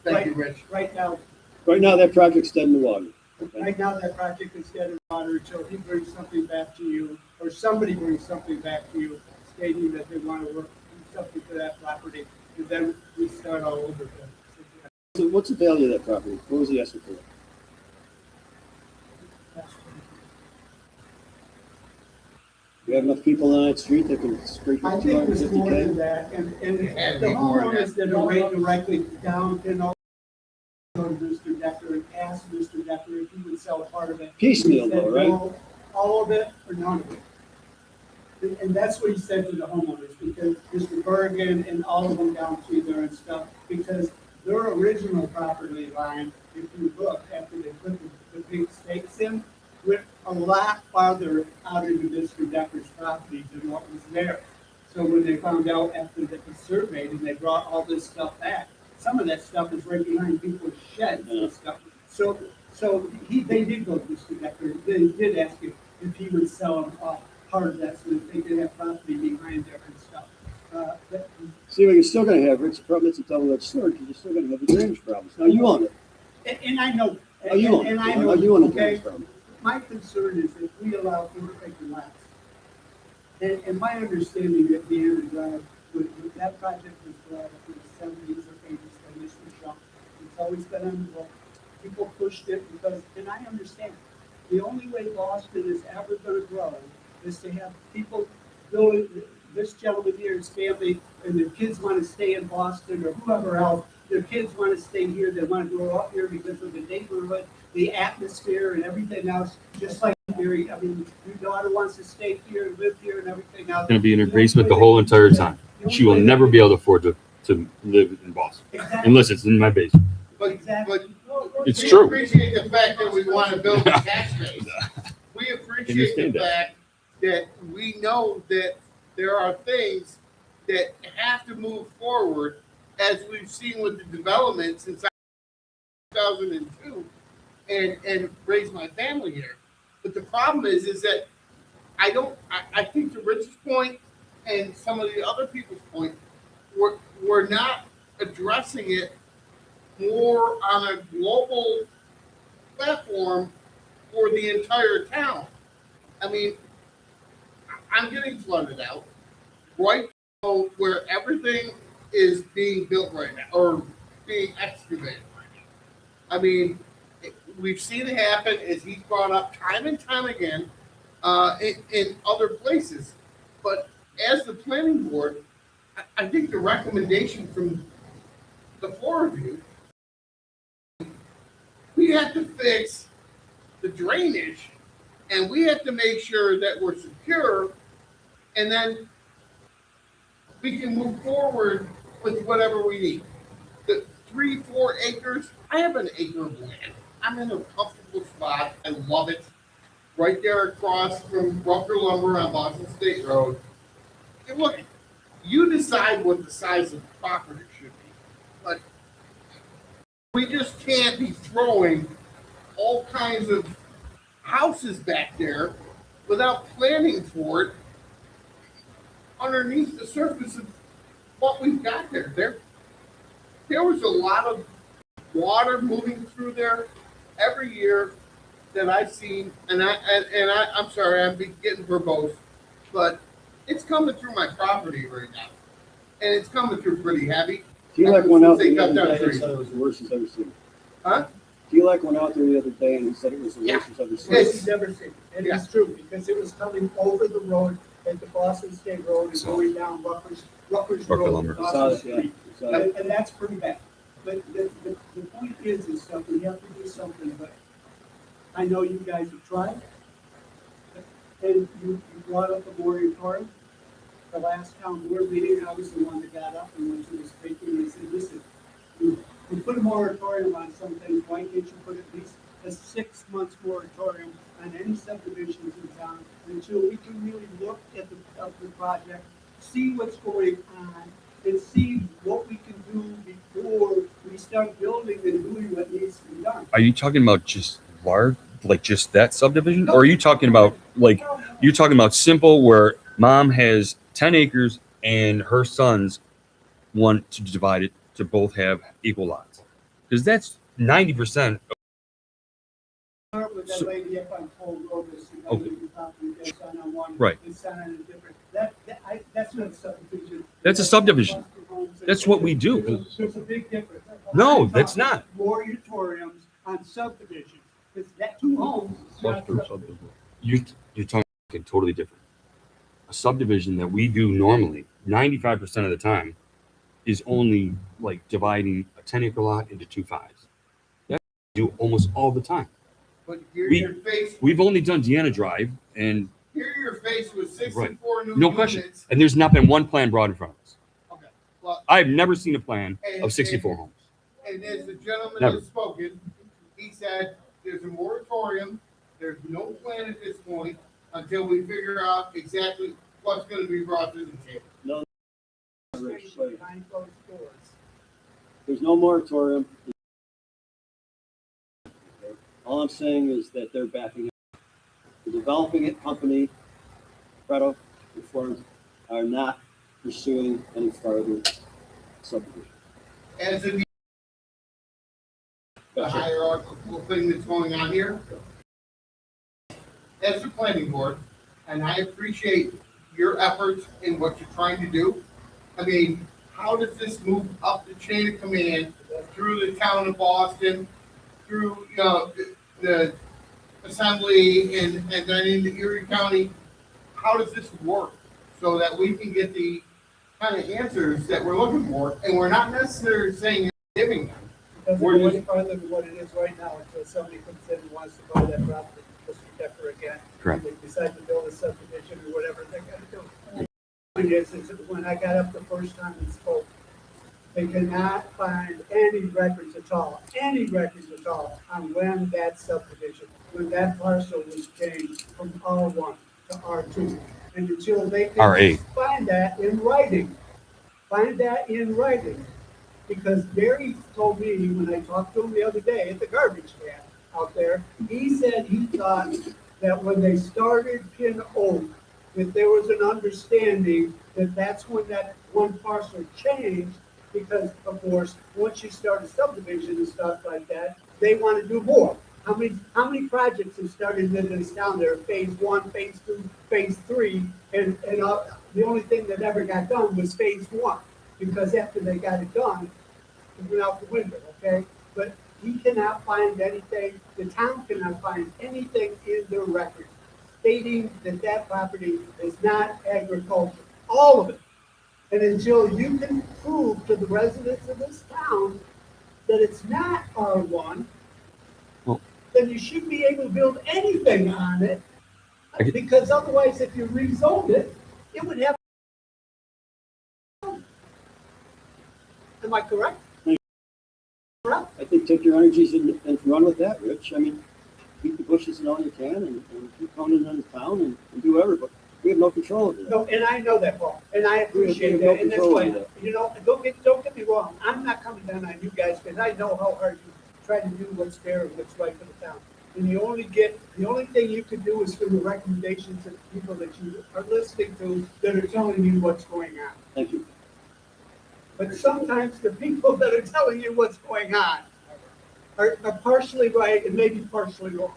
Thank you, Rich. Right now, Right now, that project's dead in the water. Okay? right now, that project is dead in water, so he brings something back to you, or somebody brings something back to you, stating that they want to work, do something to that property, and then we start all over again. So what's the value of that property? What was he asking for? You have enough people on that street that can scrape I up think it was more than 250K? that, and had to the be more than homeowners that are right directly down, you know, go to Mr. Decker and ask Mr. Decker if he would sell a part of it. Piecemeal He said though, right? no, all of it or none of it. And that's what he said to the homeowners, because Mr. Bergen and all of them down through there and stuff, because their original property line, if you look, after they put the big stakes in, went a lot farther out into Mr. Decker's property than what was there. So when they found out after that was surveyed and they brought all this stuff back, some of that stuff is right behind people's sheds and stuff. So they did go to Mr. Decker, they did ask him if he would sell them off part of that so that they could have property behind there and stuff. See, but you're still gonna have, Rick's problem, it's a double-edged sword, because you're still gonna have the drainage problems. Now, you own it. And I know, Oh, you own it. and I Oh, know, you own the okay? drainage problem. My concern is that we allow people to take the lots. And my understanding at the end of the drive, with that project was brought up in the seventies or eighties, when this was shot. It's always been on the book. People pushed it because, and I understand, the only way Boston is ever gonna grow is to have people go, this gentleman here, his family, and their kids wanna stay in Boston or whoever else. Their kids wanna stay here, they wanna grow up here because of the neighborhood, the atmosphere and everything else, just like Mary, I mean, your daughter wants to stay here and live here and everything else. Going to be in her basement the whole entire time. She will never be able to afford to live in Boston Exactly. unless it's in my basement. But Exactly. It's we true. appreciate the fact that we want to build a tax base. We appreciate the Understand that. fact that we know that there are things that have to move forward, as we've seen with the development since 2002, and raise my family here. But the problem is that I think to Rich's point and some of the other people's point, we're not addressing it more on a global platform for the entire town. I mean, I'm getting flooded out right now where everything is being built right now or being excavated right now. I mean, we've seen it happen, as he's brought up time and time again, in other places. But as the planning board, I think the recommendation from the four of you, we have to fix the drainage, and we have to make sure that we're secure, and then we can move forward with whatever we need. The 3-4 acres, I have an acre of land. I'm in a comfortable spot. I love it. Right there across from Rucker Lumber on Boston State Road. And look, you decide what the size of the property should be. But we just can't be throwing all kinds of houses back there without planning for it underneath the surface of what we've got there. There was a lot of water moving through there every year that I've seen, and I'm sorry, I'm getting verbose, but it's coming through my property right now, and it's coming through pretty heavy. He like went out They the cut other down day, trees. said it was the worst he's ever seen. Huh? T-Lac went out there the other day and he said it was the worst he's ever seen. Yes, he's never seen. And it's true, because it was coming over the road at the Boston State Road and going down Rutgers Rutgers Road. lumber. Boston Saw it, yeah. Street. Saw it. And that's pretty bad. But the point is that we have to do something, but I know you guys have tried. And you brought up a moratorium. The last town board meeting, I was the one that got up and went to the speaker and said, listen, we put a moratorium on some things, why can't you put at least a 6 months moratorium on any subdivisions in town until we can really look at the project, see what's going on, and see what we can do before we start building and doing what needs to be done. Are you talking about just large, like just that subdivision? Or are you talking about like, you're talking about simple where mom has 10 acres and her sons want to divide it to both have equal lots? Because that's 90%. Start with that So- lady up on Pole Road, this, Okay. you talking to their son on one, Right. his son on a different, that's not a subdivision. That's a subdivision. That's what we do. There's a big difference. No, I'm that's talking not. Moratoriums on subdivisions, because that two homes is not Cluster subdivision. subdivision. You're talking totally different. A subdivision that we do normally, 95% of the time, is only like dividing a 10-acre lot into 2 5s. That's what we do almost all the time. But here We- you're faced, We've only done Deanna Drive, and here you're faced with Right. 64 new no question, units. and there's not been one plan brought in front of us. Okay, well, I've never seen a plan and- of 64 homes. And as the gentleman Never. has spoken, he said, there's a moratorium, there's no plan at this point until we figure out exactly what's gonna be brought to the table. Rich, wait. Behind closed doors. There's no moratorium. All I'm saying is that they're backing up. The developing it company, Fredo, and Forms are not pursuing any further subdivision. As in the That's it. hierarchical thing that's going on here. As the planning board, and I appreciate your efforts in what you're trying to do. I mean, how does this move up the chain of command through the town of Boston, through, you know, the assembly and then into Erie County? How does this work so that we can get the kind of answers that we're looking for? And we're not necessarily saying you're giving them. Doesn't We're go just- any farther than what it is right now until somebody comes in and wants to buy that property, Mr. Decker again. Correct. And they decide to build a subdivision or whatever they're gonna do. The point is when I got up the first time and spoke, they cannot find any records at all on when that subdivision, when that parcel was changed from R1 to R2. And until they R8. can find that in writing, because Barry told me when I talked to him the other day at the garbage can out there, he said he thought that when they started Pin Oak, that there was an understanding that that's when that one parcel changed, because of course, once you start a subdivision and stuff like that, they want to do more. How many projects have started in this town? There are phase 1, phase 2, phase 3, and the only thing that ever got done was phase 1, because after they got it done, it went out the window, okay? But he cannot find anything, the town cannot find anything in their records stating that that property is not agriculture, all of it. And until you can prove to the residents of this town that it's not R1, Well- then you shouldn't be able to build anything on it. I get- Because otherwise, if you rezoned it, it would have. Am I correct? Correct? I think take your energies and run with that, Rich. I mean, keep the bushes and all you can and keep coming in the town and do whatever, but we have no control over that. No, and I know that, Paul, and I We appreciate have no that, and that's control why, over that. you know, don't get me wrong, I'm not coming down on you guys, because I know how hard you try to do what's fair and what's right for the town. And the only thing you can do is for the recommendations of the people that you are listening to, that are telling you what's going on. Thank you. But sometimes the people that are telling you what's going on are partially right and maybe partially wrong.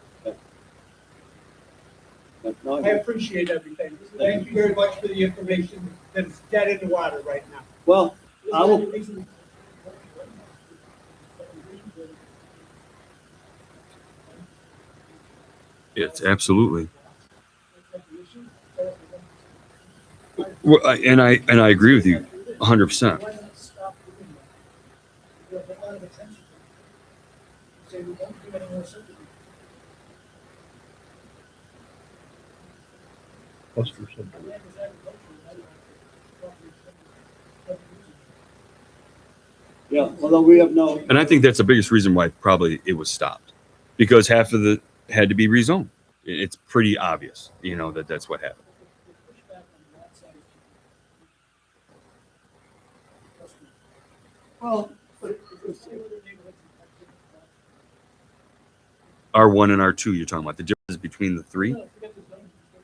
No, I appreciate everything. Thank you very much for the information that's dead in the water right now. Well, I will, It's absolutely. That's the issue. So, Well, and I agree with you 100%. why not stop doing that? We have a lot of attention. Say we don't do any more subdivision. Cluster subdivision. And that is agricultural, that's not property. Yeah, although we have no, And I think that's the biggest reason why probably it was stopped, because half of the had to be rezoned. It's pretty obvious, you know, that that's what happened. The pushback on that side is. Trust me. well, But if say other neighborhoods have different R1 and R2, you're talking about the difference between the three. No, forget the zoning, just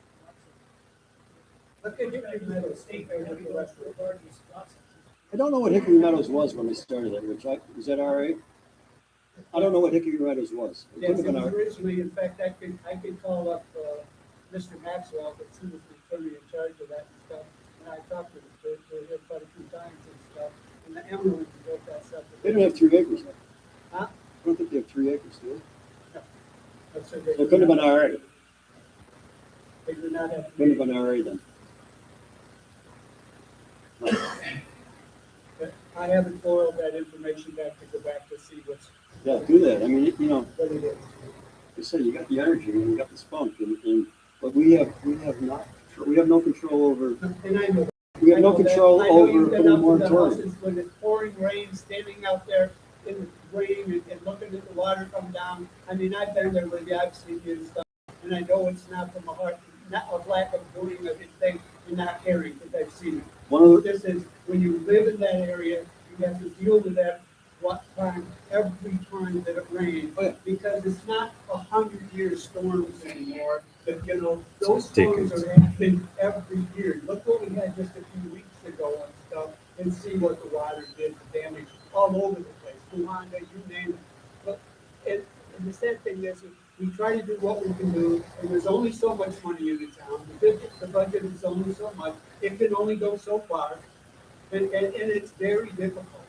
look at the lot size. Look at Hickory Meadows, state fair, look at the rest of the largest lot sizes. I don't know what Hickory Meadows was when they started that, Rich. Was that RA? I don't know what Hickory Meadows was. It Yes, could it have was been RA. originally, in fact, I could call up, Mr. Maxwell, but he was the attorney in charge of that and stuff. And I talked to him quite a few times and stuff, and the Emerald built that stuff. They don't have 3 acres though. Huh? I don't think they have 3 acres, do That's what they? It couldn't have been RA. They did not have. Couldn't have been RA then. But I haven't boiled that information back to go back to see Yeah, do that. I mean, you know, what it is. you said you got the energy and you got the spunk, and but we have no control over. And I know. We have no I know that. control I know you've over been the up to the moratorium. houses when it's pouring rain, standing out there in the rain and looking at the water come down. I mean, I've been there with you, I've seen you and stuff, and I know it's not from a heart, not a lack of doing of anything and not caring, because I've seen it. One of the, This is, when you live in that area, you have to deal with that every time that it rains. Oh, yeah. Because it's not 100-year storms anymore, but you know, those Take storms it. are happening every year. Look what we had just a few weeks ago and stuff, and see what the water did, the damage all over the place. Luanda, you name it. But, and the sad thing is, we try to do what we can do, and there's only so much money in the town. The budget is only so much. It can only go so far, and it's very difficult.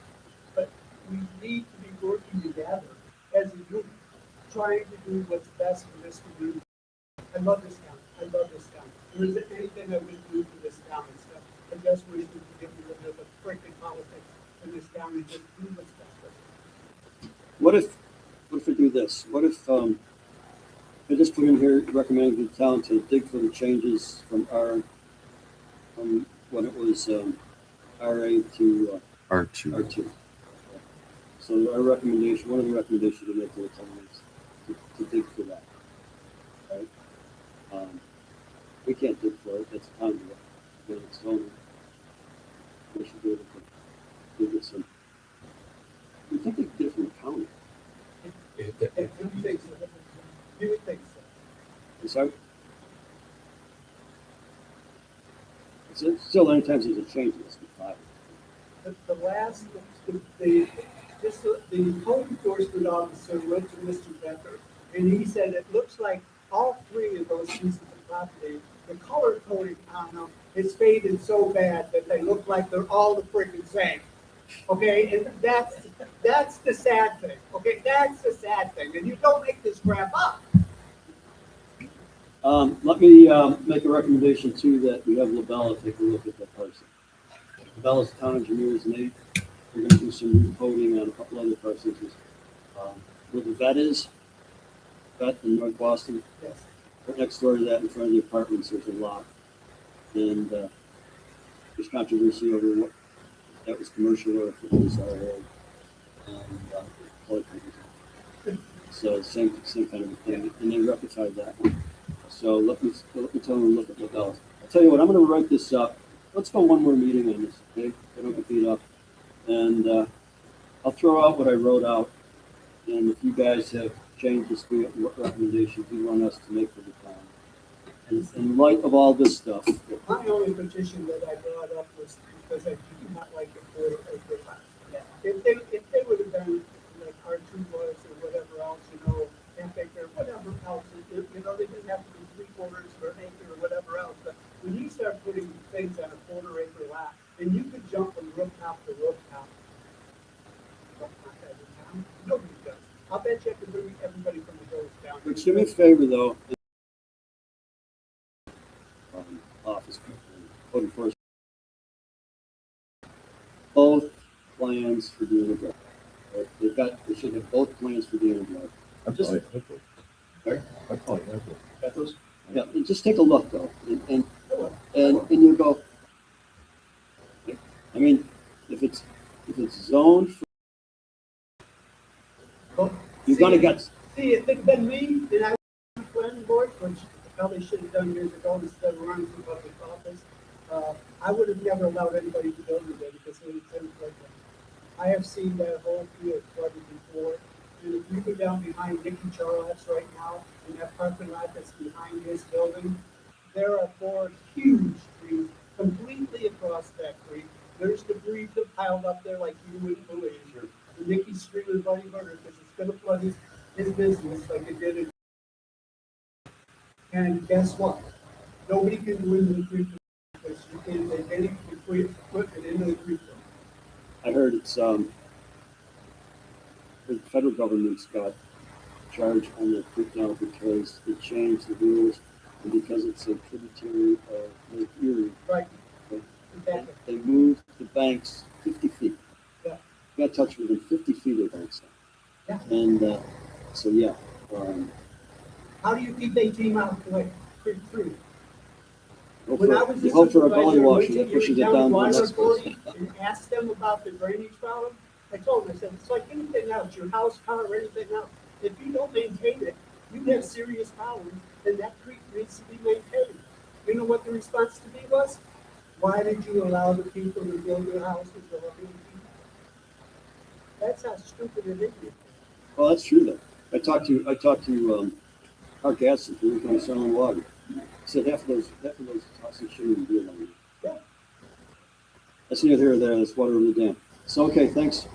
But we need to be working together as a group, trying to do what's best for this community. I love this town. I love this town. There isn't anything I would do for this town and stuff. I just wish we could get rid of the freaking politics in this town and just do what's best for us. what if we do this? What if I just put in here recommending to the town to dig for the changes from when it was RA to R2. R2. So our recommendation, one of the recommendations to make to the town is to dig for that. Right? We can't dig for it. That's county. It's zoning. We should be able to dig it some. You think they did it from the county? You think so? You would think so. Is that? Still, anytime there's a change, it must be filed. The last, the code enforcement officer went to Mr. Becker, and he said it looks like all 3 of those pieces of property, the color coding on them is faded so bad that they look like they're all the freaking same. Okay, and that's the sad thing. Okay, that's the sad thing, and you don't make this crap up. Let me make a recommendation too that we have LaBella take a look at that parcel. LaBella's town engineers, and they're going to do some coding on a couple other parcels. Where the vet is, vet in North Boston, Yes. right next door to that, in front of the apartments, there's a lot, and there's controversy over what that was commercial or if it was RA. And other things. So same kind of a thing, and they rectified that. So let me tell them to look at LaBella. I'll tell you what, I'm going to write this up. Let's go one more meeting on this, okay? I don't get beat up. And I'll throw out what I wrote out. And if you guys have changes to it, what recommendations you want us to make for the town. And in light of all this stuff, My only petition that I brought up was because I do not like the 4-acre lot. If they would have done like R2 was or whatever else, you know, half acre, whatever else, you know, they didn't have to be 3/4 or an acre or whatever else. But when you start putting things on a 1/4-acre lot, and you could jump from rooftop to rooftop, nobody does. I'll bet you I can bring everybody from the hills down. but do me a favor though, plans for Deanna Drive. They should have both plans for Deanna Drive. I Just- thought you had those. Sorry? I thought you had those. Got those? Yeah, and just take a look though, and you go, I mean, if it's zoned, Well, you're gonna get, See, if it'd been me, then I would be planning board, which I probably should have done years ago instead of running for public office. I would have never allowed anybody to build there because it was in flood zone. I have seen that whole field flooded before. And if you go down behind Nicky Charlotte's right now, in that parking lot that's behind his building, there are 4 huge trees completely across that creek. There's debris piled up there like you wouldn't believe. And Nicky's screaming bloody murder because it's gonna flood his business like it did in. And guess what? Nobody can go into the creek because you can't take any equipment into the creek. I heard it's, the federal government's got charge on the creek now because they changed the rules and because it's a tributary of Lake Erie. Right. They- Exactly. They moved the banks 50 feet. Yeah. Got touched within 50 feet of the banks. Yeah. And, so yeah, How do you keep 18 miles away? Creek 3. hope When I for, was you a hope for a supervisor belly in washing Lincoln, that pushes it County down to the Water next place. Authority, and asked them about the drainage problem, I told them, I said, it's like anything else, your house, car, or anything else. If you don't maintain it, you have serious problems, and that creek needs to be maintained. You know what the response to me was? Why did you allow the people to build their houses over 100 feet? That's how stupid it is. Well, that's true though. I talked to Mark Gadsden, who was going to sell water. He said half of those houses shouldn't even be along. Yeah. That's neither here nor there. That's water over the dam. So, okay, thanks.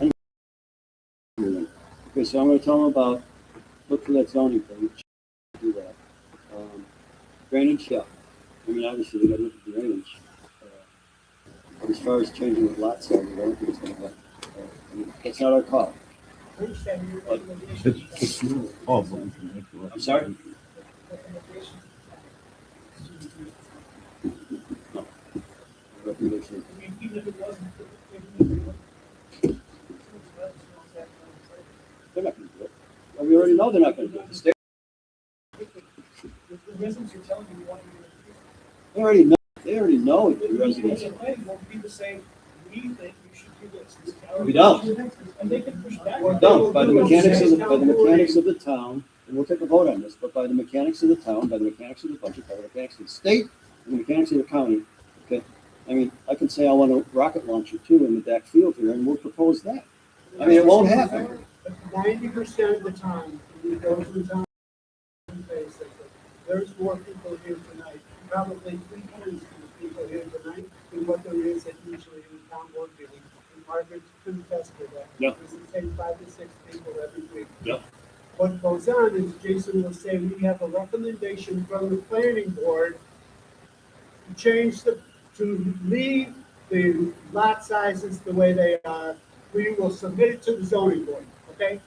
Okay, so I'm going to tell them about, look for that zoning thing. Do that. Drainage, yeah. I mean, obviously, they got to look at drainage. But as far as changing the lot size, I don't think it's going to happen. It's not our call. I understand your But recommendations. It's your call, but we can make the I'm sorry? Recommendation. I mean, even if it wasn't, They're not going to do it. Well, we already know they're not going to do it. The state, the residents are telling you want to do it. they already know. They already know the residents. The planning board, people say, we think you should do this. We don't. And they can push back. We don't. By the mechanics of the town, and we'll take a vote on this, but by the mechanics of the town, by the mechanics of the budget, by the mechanics of the state, and the mechanics of the county, okay? I mean, I can say I want a rocket launcher too in the back field here, and we'll propose that. I mean, it won't happen. 90% of the time, when you go to the town, basically, there's more people here tonight, probably 3 times the people here tonight than what there is at usually in the town board meeting. And Margaret can attest to that. Yeah. It's the same 5 to 6 people every week. Yeah. What goes on is Jason was saying, we have a recommendation from the planning board to change to leave the lot sizes the way they are. We will submit it to the zoning board, okay?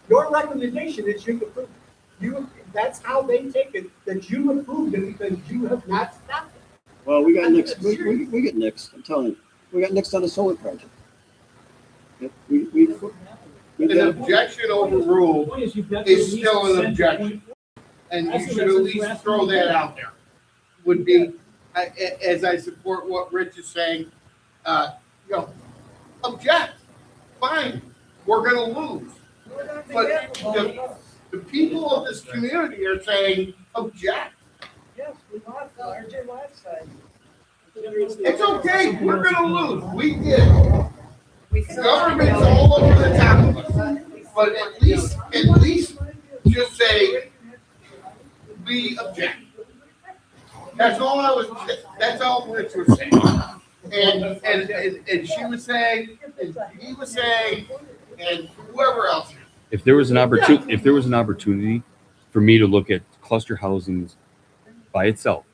Your recommendation is you approve. That's how they take it, that you approved it because you have not stopped it. Well, we got next. We get next. I'm telling you, we got next on the solar project. Yeah, we An got, objection overruled Point is, you've got to is at least still an send objection. And As you a should at resident, least you're asking throw me that to- out there. Would be, as I support what Rich is saying, object, fine, we're gonna lose. But the people of this community are saying, object. Yes, we want the larger lot size. It's okay, we're gonna lose, we did. Government's all over the top of us. But at least just say, we object. That's all Rich was saying. And she was saying, and he was saying, and whoever else. If there was an opportunity for me to look at cluster housings by itself,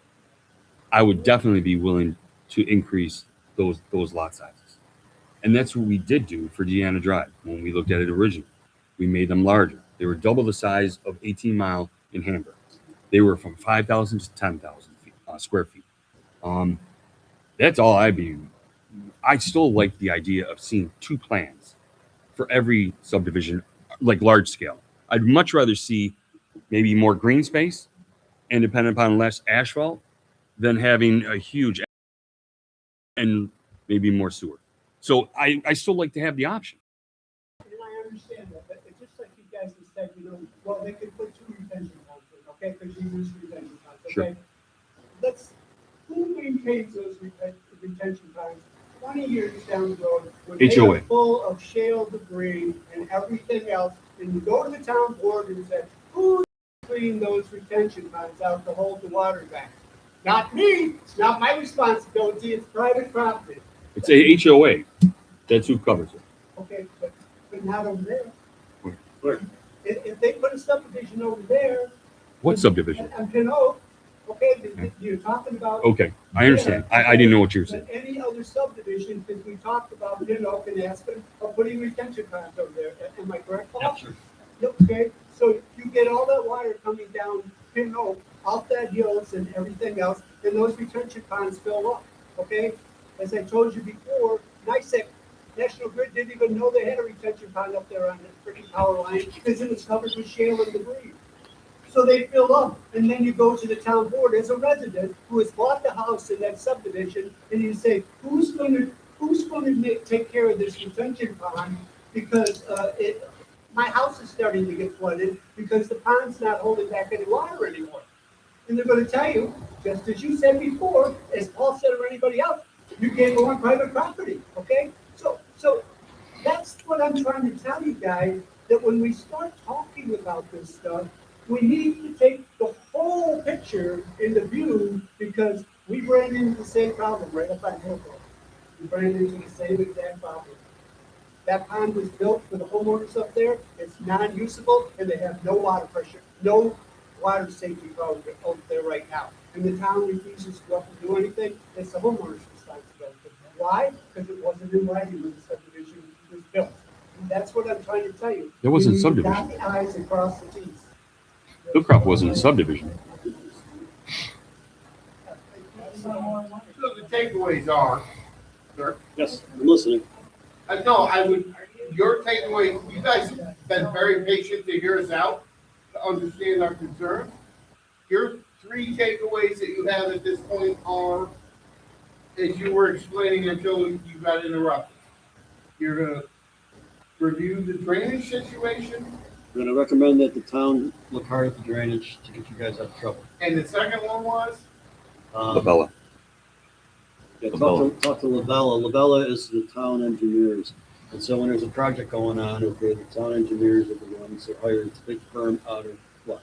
I would definitely be willing to increase those lot sizes. And that's what we did do for Deanna Drive when we looked at it originally. We made them larger. They were double the size of 18 Mile in Hamburg. They were from 5,000 to 10,000 square feet. That's all I'd be I still like the idea of seeing 2 plans for every subdivision, like large scale. I'd much rather see maybe more green space and dependent upon less asphalt than having a huge and maybe more sewer. So I still like to have the option. And I understand that, but it's just like you guys have said, you know, well, they could put 2 retention ponds in, okay, because you use retention ponds, Sure. okay? Who maintains those retention ponds 20 years down the road? When they HOA. are full of shale debris and everything else, and you go to the town board and say, who cleaned those retention ponds out to hold the water back? Not me, it's not my responsibility, it's private property. It's a HOA. That's who covers it. Okay, but not over there. Where? If they put a subdivision over there. What subdivision? And Pin Oak, okay, you're talking about. Okay, I understand. I didn't know what you were saying. But any other subdivision, because we talked about Pin Oak and Aspen, of putting retention ponds over there, am I correct, Paul? Sure. Okay, so you get all that water coming down Pin Oak, off that hills and everything else, and those retention ponds fill up, okay? As I told you before, NICEAG, National Grid didn't even know they had a retention pond up there on the freaking power line because it was covered with shale and debris. So they fill up, and then you go to the town board as a resident who has bought the house in that subdivision, and you say, who's going to take care of this retention pond? Because my house is starting to get flooded because the pond's not holding back any water anymore. And they're going to tell you, just as you said before, as Paul said or anybody else, you can't go on private property, okay? So that's what I'm trying to tell you guys, that when we start talking about this stuff, we need to take the whole picture into view, because we ran into the same problem right up on Hillbrook. We ran into the same exact problem. That pond was built for the homeowners up there. It's non-usable, and they have no water pressure, no water safety problem up there right now. And the town refuses to go up and do anything. It's the homeowner's responsibility. Why? Because it wasn't in writing when the subdivision was built. And that's what I'm trying to tell you. It wasn't You need to subdivision. dot the i's and cross the t's. Hillcrop wasn't a subdivision. So the takeaways are, sir, Yes, I'm listening. your takeaway, you guys have been very patient to hear us out, to understand our concerns. Your 3 takeaways that you have at this point are, as you were explaining until you got interrupted. You're gonna review the drainage situation, I'm gonna recommend that the town Look hard at the drainage to get you guys out of trouble. and the second one was, Labella. Yeah, talk to Lavella. Lavella is the town engineers. And so when there's a project going on, okay, the town engineers are the ones that hire this big firm out of what?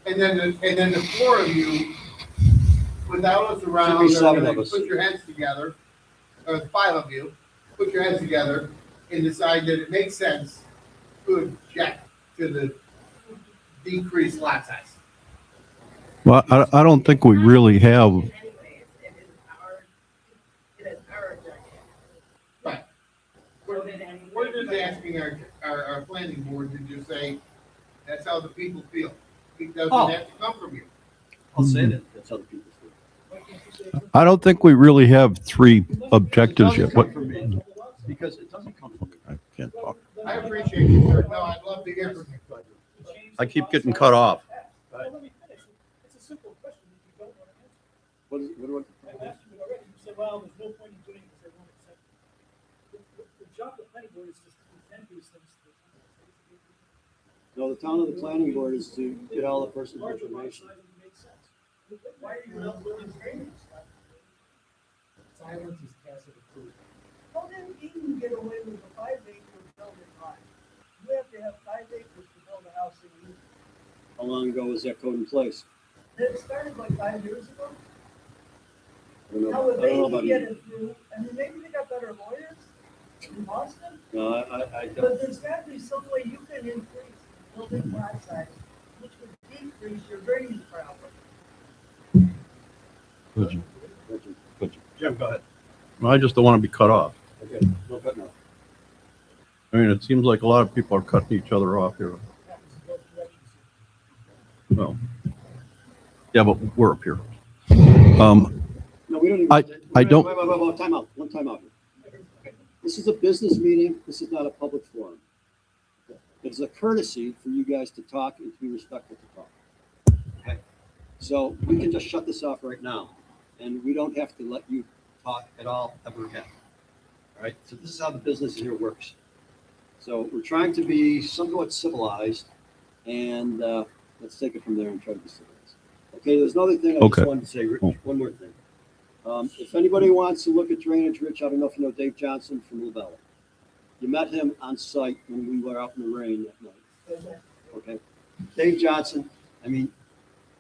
and then the 4 of you, without us around, Should be are 7 gonna of us. put your heads together, or the 5 of you, put your heads together and decide that it makes sense to object to the decreased lot size. Well, I don't think we really have, Anyways, it is our objection. Right. We're just asking our planning board to just say, that's how the people feel. It doesn't Oh. have to come from you. I'll say that. That's how the people feel. I don't think we really have 3 objectives yet. What? Because it doesn't come from me. I can't talk. I appreciate you, sir. No, I'd love to hear from you. I keep getting cut off. Well, let me finish. It's a simple question that you don't want to answer. What is, what do I've asked you it already. You said, well, there's no point in doing it because they won't accept it. The job of the planning board is just to present these things to the town. No, the town of the planning board is to get all the personal Larger lot information. size would make sense. Why are you not willing to drainage? Silence is passive approval. How did Eden get away with a 5-acre building lot? You have to have 5 acres to build a house in Eden. How long ago was that code in place? It started like 5 years ago. I don't Now, know, if I they don't know can about get you. it through, I mean, maybe they got better lawyers in Boston, No, I don't. but there's got to be some way you can increase the building lot size, which would decrease your drainage problem. Jim, go ahead. I just don't want to be cut off. Okay, no cutting off. I mean, it seems like a lot of people are cutting each other off here. Well, yeah, but we're up here. No, we don't even. I don't- Wait, time out, one time out here. This is a business meeting, this is not a public forum. It's a courtesy for you guys to talk and to be respectful to talk. Okay? So we can just shut this off right now, and we don't have to let you talk at all ever again. All right, so this is how the business here works. So we're trying to be somewhat civilized, and let's take it from there and try to be civilized. Okay, there's another thing I Okay. just wanted to say, Rich, one more thing. If anybody wants to look at drainage, Rich, I don't know if you know Dave Johnson from Lavella. You met him on site when we were out in the rain that night. Okay, Dave Johnson, I mean,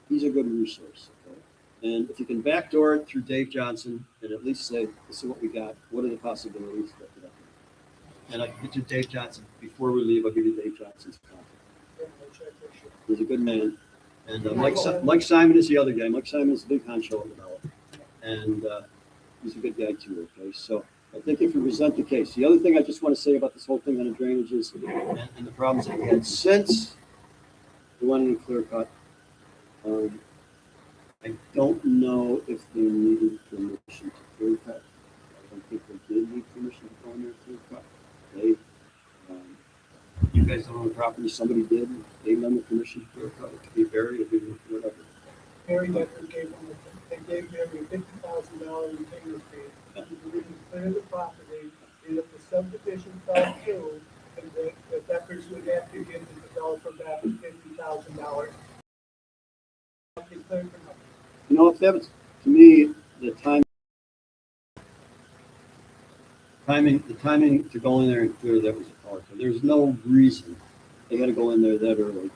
he's a good resource. Okay? And if you can backdoor it through Dave Johnson and at least say, this is what we got, what are the possibilities? And I can get you Dave Johnson. Before we leave, I'll give you Dave Johnson's contact. He's a good man. And Mike Simon is the other guy. Mike Simon is the big honcho at Lavella. And he's a good guy too, okay? So I think if you present the case. The other thing I just want to say about this whole thing on the drainage is, and the problems that we had since the one in clear cut, I don't know if they needed permission to clear cut. I don't think they did need permission to go in there and clear cut. They, you guys don't own the property, somebody did, gave them the permission to clear cut, it could be buried, it could be whatever. Harry Decker gave them, they gave Harry a $50,000 retainer fee. We can clear the property, and if the subdivision fell through, and the Deckers would have to give the developer back $50,000. You know, if that was, to me, the timing to go in there and clear that was a part. There's no reason they had to go in there that early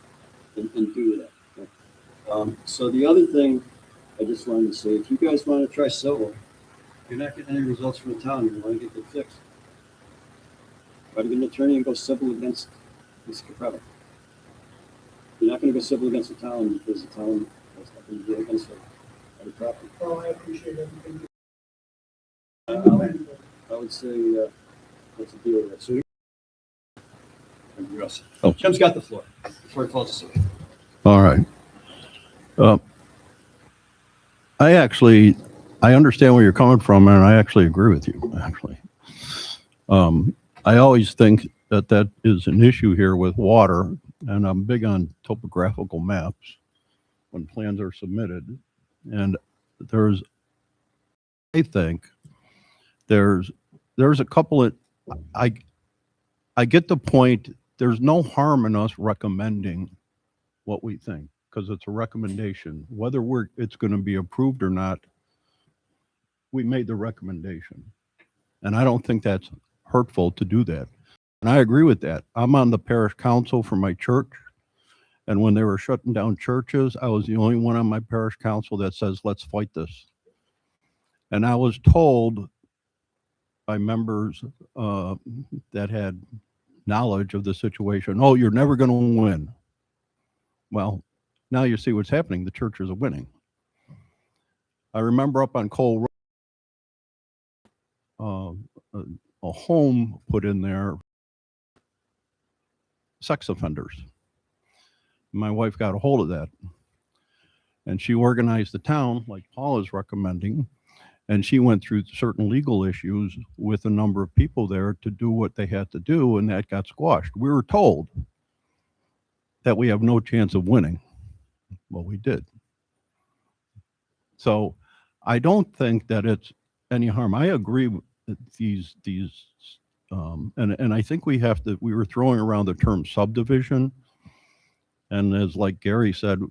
and do that. Okay? So the other thing I just wanted to say, if you guys want to try civil, you're not getting any results from the town. You want to get it fixed. Try to get an attorney and go civil against Mr. Capretta. You're not going to go civil against the town because the town has nothing to do against it. Property. Well, I appreciate everything. I would say, let's deal with that. So, yes. Oh. Jim's got the floor before it falls asleep. All right. I understand where you're coming from, and I actually agree with you, actually. I always think that is an issue here with water, and I'm big on topographical maps when plans are submitted. And I think there's a couple of, I get the point. There's no harm in us recommending what we think, because it's a recommendation. Whether it's going to be approved or not, we made the recommendation. And I don't think that's hurtful to do that. And I agree with that. I'm on the parish council for my church. And when they were shutting down churches, I was the only one on my parish council that says, let's fight this. And I was told by members that had knowledge of the situation, oh, you're never going to win. Well, now you see what's happening. The churches are winning. I remember up on Cole Road, a home put in there, sex offenders. My wife got a hold of that, and she organized the town like Paul is recommending, and she went through certain legal issues with a number of people there to do what they had to do, and that got squashed. We were told that we have no chance of winning. Well, we did. So I don't think that it's any harm. I agree with these and I think we were throwing around the term subdivision. And as like Gary said,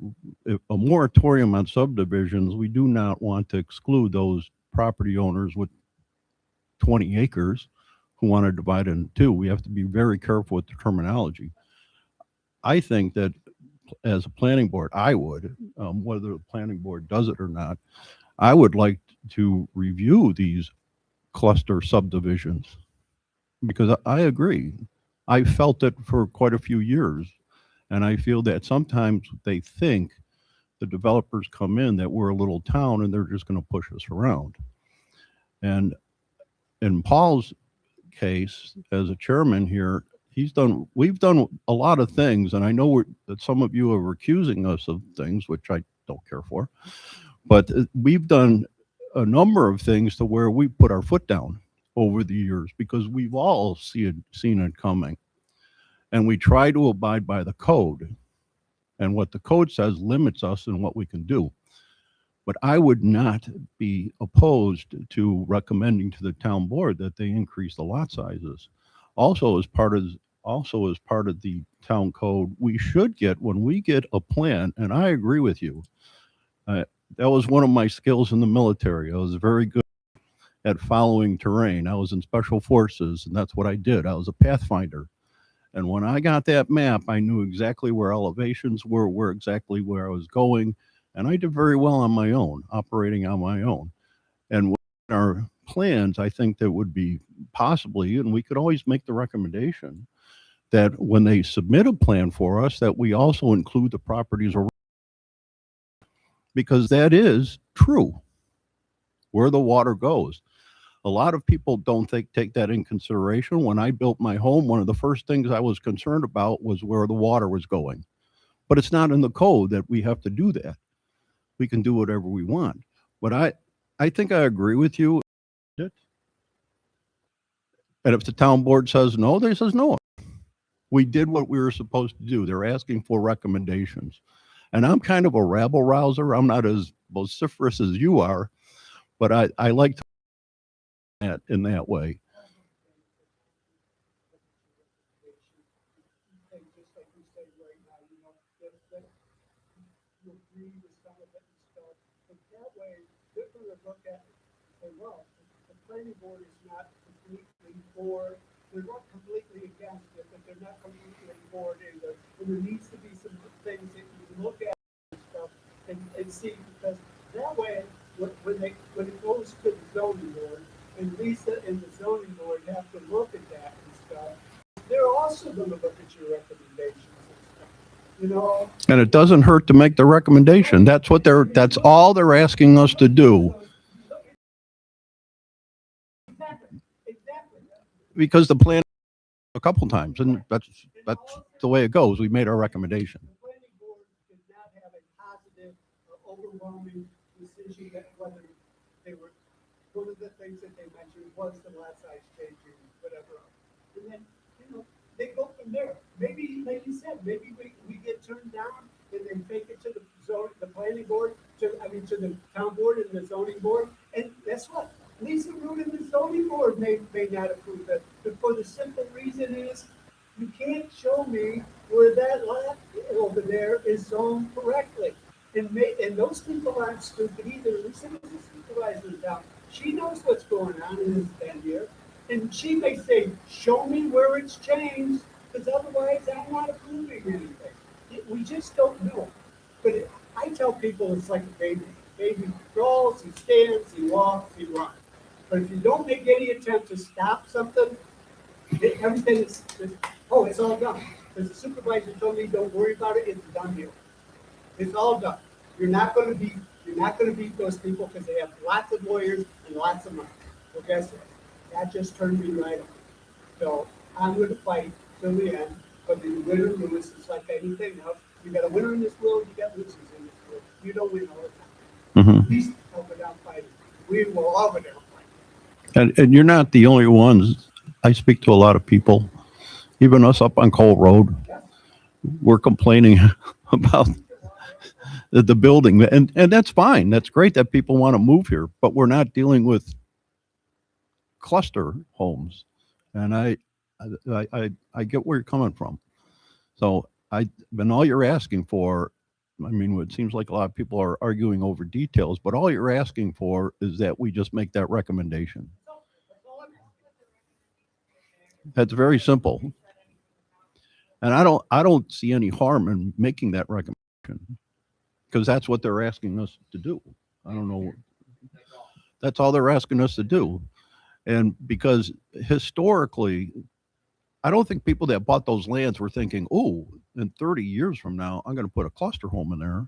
a moratorium on subdivisions, we do not want to exclude those property owners with 20 acres who want to divide it in two. We have to be very careful with the terminology. I think that as a planning board, I would, whether the planning board does it or not, I would like to review these cluster subdivisions, because I agree. I felt it for quite a few years. And I feel that sometimes they think the developers come in that we're a little town and they're just going to push us around. And in Paul's case, as a chairman here, we've done a lot of things. And I know that some of you are accusing us of things, which I don't care for, but we've done a number of things to where we put our foot down over the years because we've all seen it coming. And we try to abide by the code. And what the code says limits us in what we can do. But I would not be opposed to recommending to the town board that they increase the lot sizes. Also, as part of the town code, we should get, when we get a plan, and I agree with you, that was one of my skills in the military. I was very good at following terrain. I was in special forces, and that's what I did. I was a pathfinder. And when I got that map, I knew exactly where elevations were exactly where I was going. And I did very well on my own, operating on my own. And with our plans, I think that would be possibly, and we could always make the recommendation that when they submit a plan for us, that we also include the properties around, because that is true, where the water goes. A lot of people don't take that in consideration. When I built my home, one of the first things I was concerned about was where the water was going. But it's not in the code that we have to do that. We can do whatever we want. But I think I agree with you. And if the town board says no, they says no. We did what we were supposed to do. They're asking for recommendations. And I'm kind of a rabble rouser. I'm not as vociferous as you are, but I like to that in that way. Planning board is not completely for, they're not completely against it, but they're not completely for it either. And there needs to be some things that you look at and stuff and see, because that way, when it goes to the zoning board, and Lisa and the zoning board have to look at that and stuff, they're also going to look at your recommendations and stuff, you know? And it doesn't hurt to make the recommendation. That's all they're asking us to do. Because the plan a couple times, and that's the way it goes. We made our recommendation. The planning board did not have a positive or overwhelming decision that whether they were, one of the things that they mentioned was the lot size changing, whatever. And then, they go from there. Maybe, like you said, maybe we get turned down and then take it to the planning board, to the town board and the zoning board. And guess what? Lisa Root and the zoning board may not approve it, but for the simple reason is, you can't show me where that lot over there is zoned correctly. And those people aren't stupid either. Lisa is the supervisor down. She knows what's going on in this 10 year. And she may say, show me where it's changed, because otherwise I'm not approving anything. We just don't know. But I tell people it's like a baby. Baby crawls, he stands, he walks, he runs. But if you don't make any attempt to stop something, everything is, it's all done. Because the supervisor told me, don't worry about it, it's done here. It's all done. You're not going to beat those people because they have lots of lawyers and lots of money. Well, guess what? That just turned me right on. So I'm going to fight till the end. But the winner and lose is like anything else. You got a winner in this world, you got losers in this world. You don't win all the time. At least I'll go down fighting. We will all go down fighting. And you're not the only ones. I speak to a lot of people, even us up on Cole Road. We're complaining about the building, and that's fine. That's great that people want to move here, but we're not dealing with cluster homes. And I get where you're coming from. So and all you're asking for, it seems like a lot of people are arguing over details, but all you're asking for is that we just make that recommendation. That's very simple. And I don't see any harm in making that recommendation, because that's what they're asking us to do. I don't know. That's all they're asking us to do. And because historically, I don't think people that bought those lands were thinking, oh, in 30 years from now, I'm going to put a cluster home in there.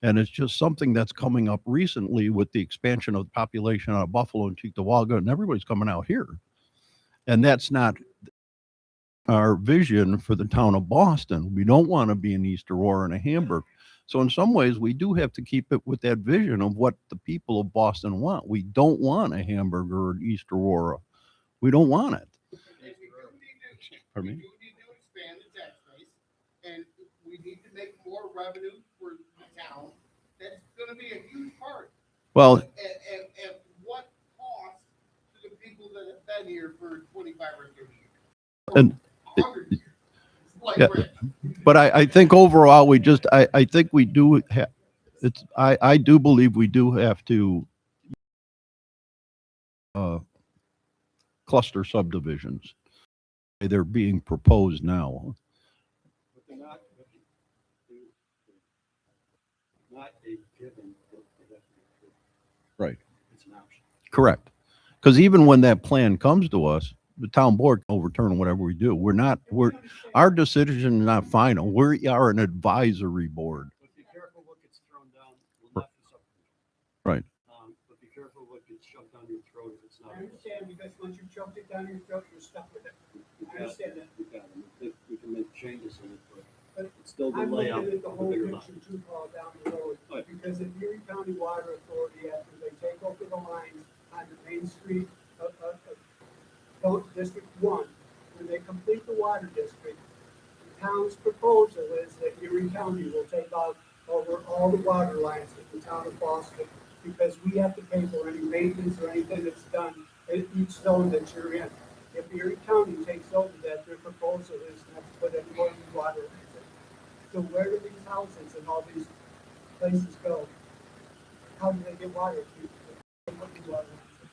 And it's just something that's coming up recently with the expansion of the population out of Buffalo and Cheektowaga, and everybody's coming out here. And that's not our vision for the town of Boston. We don't want to be in East Aurora and a Hamburg. So in some ways, we do have to keep it with that vision of what the people of Boston want. We don't want a hamburger in East Aurora. We don't want it. And we do need to, Pardon we me? do need to expand the tax base, and we need to make more revenue for the town. That's gonna be a huge part. Well, At what cost to the people that have been here for 25 or 30 years? And- 100 years. Like Yeah. Rick. but I think overall, I think we do have, I do believe we do have to cluster subdivisions. They're being proposed now. But they're not, not a given. Right. It's an option. Correct. Because even when that plan comes to us, the town board can overturn whatever we do. Our decision is not final. We are an advisory board. But be careful what gets thrown down. We'll not for subdivision. Right. But be careful what gets shoved down your throat if it's not. I understand, because once you shoved it down your throat, you're stuck with it. I understand that. We can make changes in it, but But it's still the I'm looking layout at the of the whole bigger lot. picture too, Paul, down the road, Right. because if Erie County Water Authority, after they take over the lines on the main street of District One, when they complete the water district, the town's proposal is that Erie County will take out over all the water lines in the town of Boston, because we have to pay for any maintenance or anything that's done in each zone that you're in. If Erie County takes over that, their proposal is not to put any more new water lines in. So where do these houses and all these places go? How do they get water? They put new water lines in.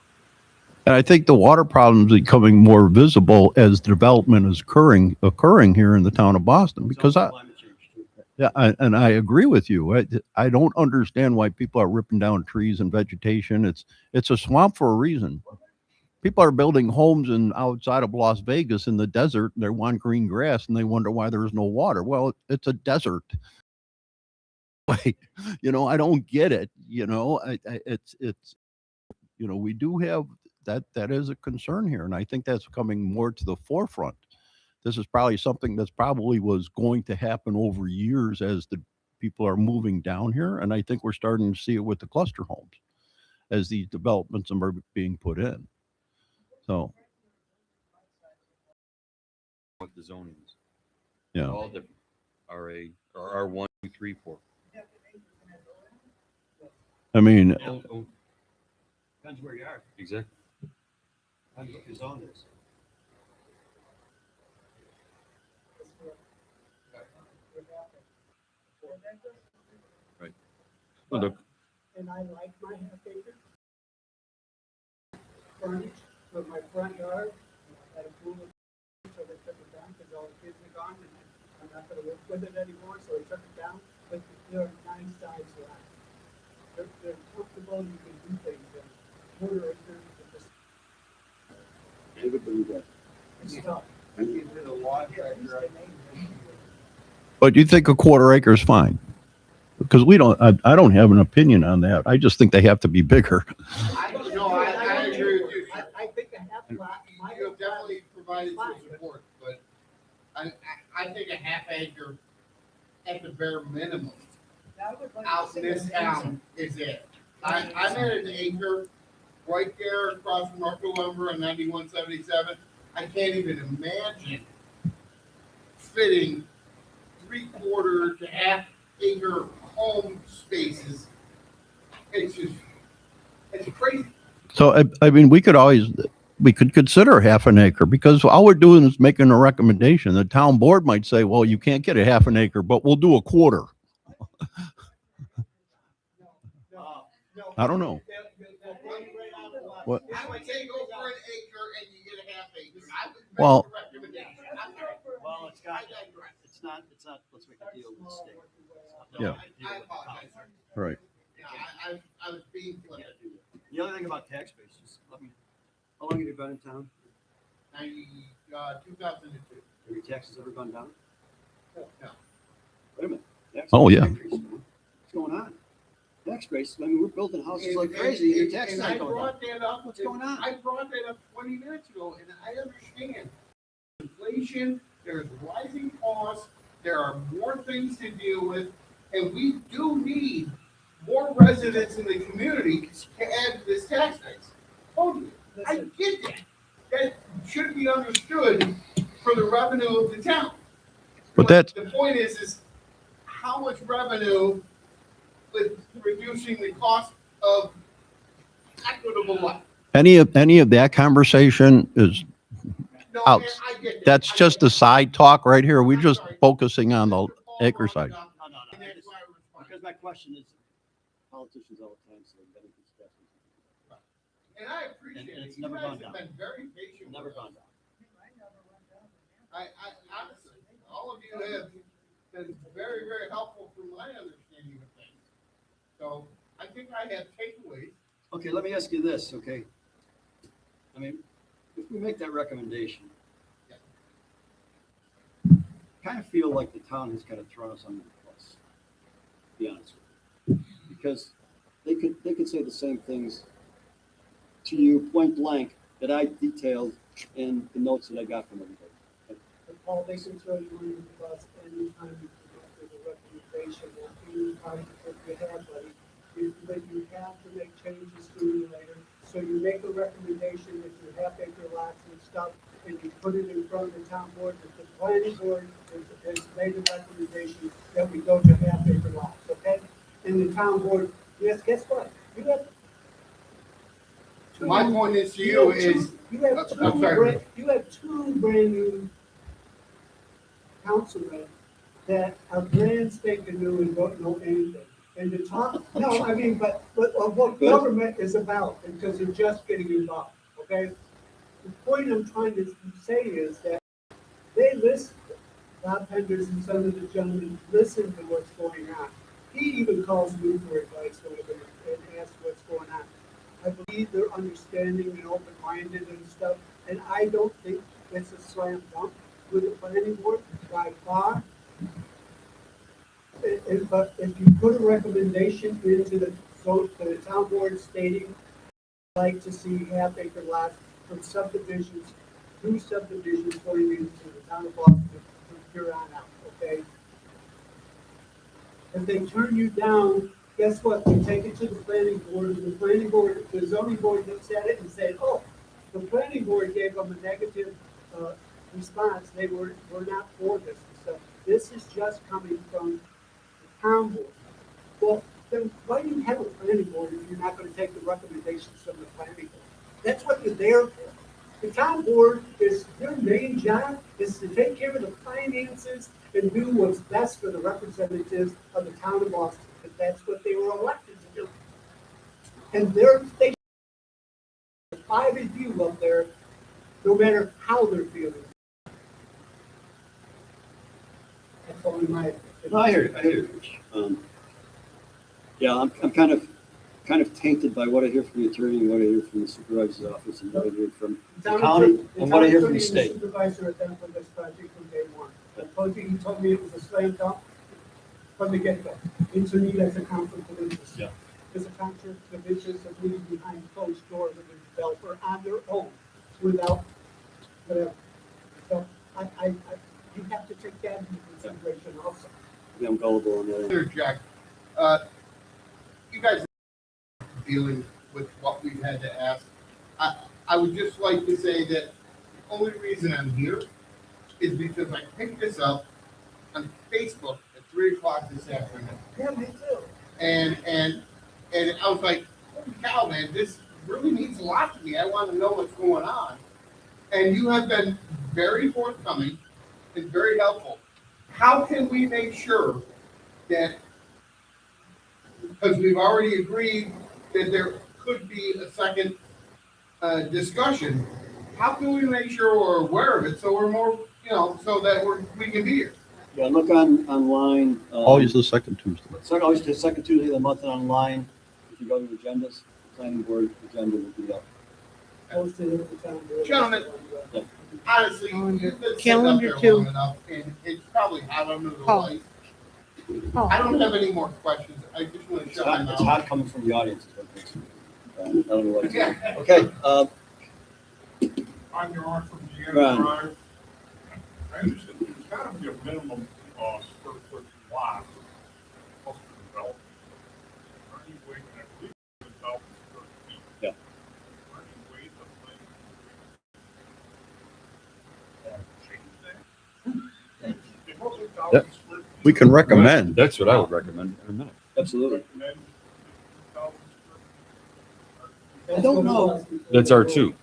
And I think the water problem is becoming more visible as development is occurring here in the town of Boston. It's Because also climate change too. yeah, and I agree with you. I don't understand why people are ripping down trees and vegetation. It's a swamp for a reason. People are building homes outside of Las Vegas in the desert. They want green grass and they wonder why there's no water. Well, it's a desert. Like, I don't get it. It's we do have that is a concern here, and I think that's coming more to the forefront. This is probably something that's probably was going to happen over years as the people are moving down here, and I think we're starting to see it with the cluster homes as these developments are being put in. So, What the zoning is. yeah. All different. RA or R1, 2, 3, 4. I mean, Oh, Depends where you are. exactly. Depends what your zone is. Well, look, And I like my half acre frontage with my front yard. I had a pool, so they took it down because all the kids are gone and I'm not gonna live with it anymore, so they took it down. But there are 9 sides lots. They're comfortable, you can do things in quarter acre. I would believe that. It's tough. but you think a quarter acre is fine? Because I don't have an opinion on that. I just think they have to be bigger. I agree with you. I think a half lot, my. You have definitely provided some support, but I think a half acre at the bare minimum I would like to out see in this it. town is it. I'm at an acre right there across from Marco Lumber on 9177. I can't even imagine fitting 3/4 to half acre home spaces. It's crazy. So, I mean, we could consider half an acre because all we're doing is making a recommendation. The town board might say, well, you can't get a half an acre, but we'll do a quarter. I don't know. What? I would say go for an acre and you get a half acre. I would make Well- the recommendation. Well, I digress. it's not, let's make a deal with the state. Yeah. I apologize. Right. Yeah, I was being flippant. The other thing about tax base is, how long have you been in town? 2002. Have your taxes ever gone down? No. Wait a minute. Taxes Oh, yeah. increased, man. What's going on? Tax base, we're building houses like crazy, and your taxes And I aren't going down. brought that up. What's going on? I brought that up 20 minutes ago, and I understand. Inflation, there's rising costs, there are more things to deal with, And we do need more residents in the community to add to this tax base. Totally. I get that. That should be understood for the revenue of the town. But that's, The point is how much revenue with reducing the cost of equitable life? any of that conversation is, No, Out. man, I get that. that's I just get a side talk right here. We're I'm just sorry. focusing on the Mr. Paul acre brought size. it up, No, no, no. and that's why I responded. Because my question is, politicians all the time say better discuss. And I appreciate And it. it's You never guys gone have down. been very patient. Never with gone us. down. I honestly, all of you have been very, very helpful for my understanding of things. So I think I have takeaways. Okay, let me ask you this, okay? I mean, if we make that recommendation, kind of feel like the town has kind of thrown us under the bus, to be honest with you. Because they could say the same things to you point blank that I detailed in the notes that I got from everybody. But Paul, they can throw you under the bus anytime you come up with a recommendation, or any time that you have, buddy. But you have to make changes sooner or later. So you make a recommendation that you have acre lots and stuff, and you put it in front of the town board, that the planning board has made a recommendation that we go to half acre lots, okay? And the town board, yes, guess what? You have. My point is to you is, You have I'm sorry. you have two brand new councilmen that are brand spanking new and don't know anything. And to talk, no, I mean, but what Good. government is about, because they're just getting involved, okay? The point I'm trying to say is that they listen, Bob Henders and some of the gentlemen listen to what's going on. He even calls me for advice and asks what's going on. I believe they're understanding and open-minded and stuff, and I don't think it's a slam dunk with the planning board by far. But if you put a recommendation into the, so to the town board stating, I'd like to see half acre lots from subdivisions, two subdivisions going into the town of Boston from here on out, okay? If they turn you down, guess what? They take it to the planning board, and the planning board, the zoning board looks at it and said, oh, the planning board gave them a negative, response. They were not for this and stuff. This is just coming from the town board. Well, then why do you have a planning board if you're not gonna take the recommendations from the planning board? That's what you're there for. The town board is, their main job is to take care of the finances and do what's best for the representatives of the town of Boston, because that's what they were elected to do. And they 5 of you up there, no matter how they're feeling. That's only my opinion. No, I hear you, Rich. Yeah, I'm kind of tainted by what I hear from the attorney and what I hear from the supervisor's office and what I hear from the Town county attorney- and what I hear from the town state. attorney and Supervisor have done for this project from day one. I told you, he told me it was a slam dunk from the get-go. And to me, that's a conflict of interest. Yeah. There's a conflict of interest of meeting behind closed doors with a developer on their own without whatever. So you have to take that into consideration also. Yeah, I'm gullible on that. interject. You guys are dealing with what we've had to ask. I would just like to say that the only reason I'm here is because I picked this up on Facebook at 3:00 this afternoon. Yeah, me too. And I was like, holy cow, man, this really means a lot to me. I want to know what's going on. And you have been very forthcoming and very helpful. How can we make sure that, because we've already agreed that there could be a second discussion, how can we make sure we're aware of it so we're more, so that we can be here? Yeah, look online. Always the second Tuesday. Always the second Tuesday of the month and online. If you go to agendas, planning board agenda will be up. Posted at the town board. Gentlemen, honestly, you've been sitting up Calendar there two. long enough, and it's probably hot under the Oh. light. Oh. I don't have any more questions. I just want to It's shut my hot, it's mouth. hot coming from the audience. Is what it makes me. I don't know what. Yeah. Okay, On your arm from Deanna Ron. Drive. I understand there's gotta be a minimum, square foot lot of We can recommend. That's what I would recommend in a minute. Absolutely. I don't know. That's R2,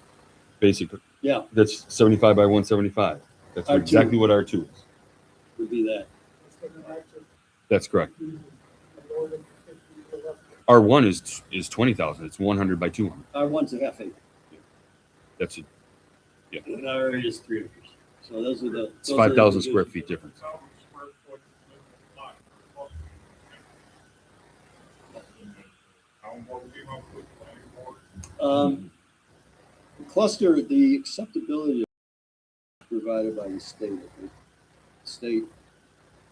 basically. Yeah, That's 75 by 175. That's R2. exactly what R2 is. would be that. That's correct. R1 is 20,000. It's 100 by 200. R1's a half acre. That's it. And R is 3 acres. So those are the. It's those are the 5,000 square divisions. feet difference. Cluster, the acceptability provided by the state. I think. The state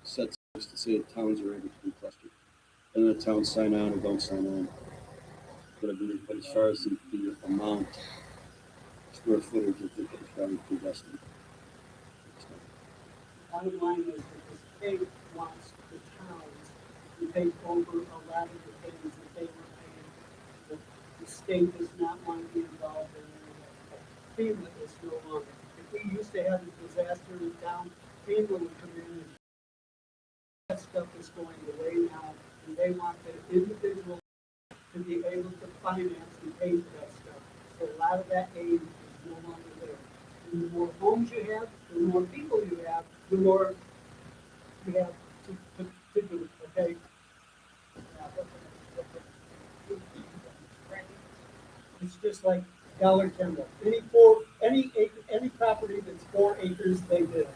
sets to say that towns are able to be clustered. And the towns sign on or don't sign on. But I believe, but as far as the amount, square footage, I think it's probably predestined. Bottom line is that the state wants the towns to take over a lot of the things that they were paying. The state does not want to be involved in any of that. FEMA is no longer. If we used to have a disaster down, FEMA would come in and that stuff is going away now, and they want the individual to be able to finance and pay for that stuff. So a lot of that aid is no longer there. And the more homes you have, the more people you have, the more you have to do, okay? It's just like Dollar General. Any property that's 4 acres, they bid on,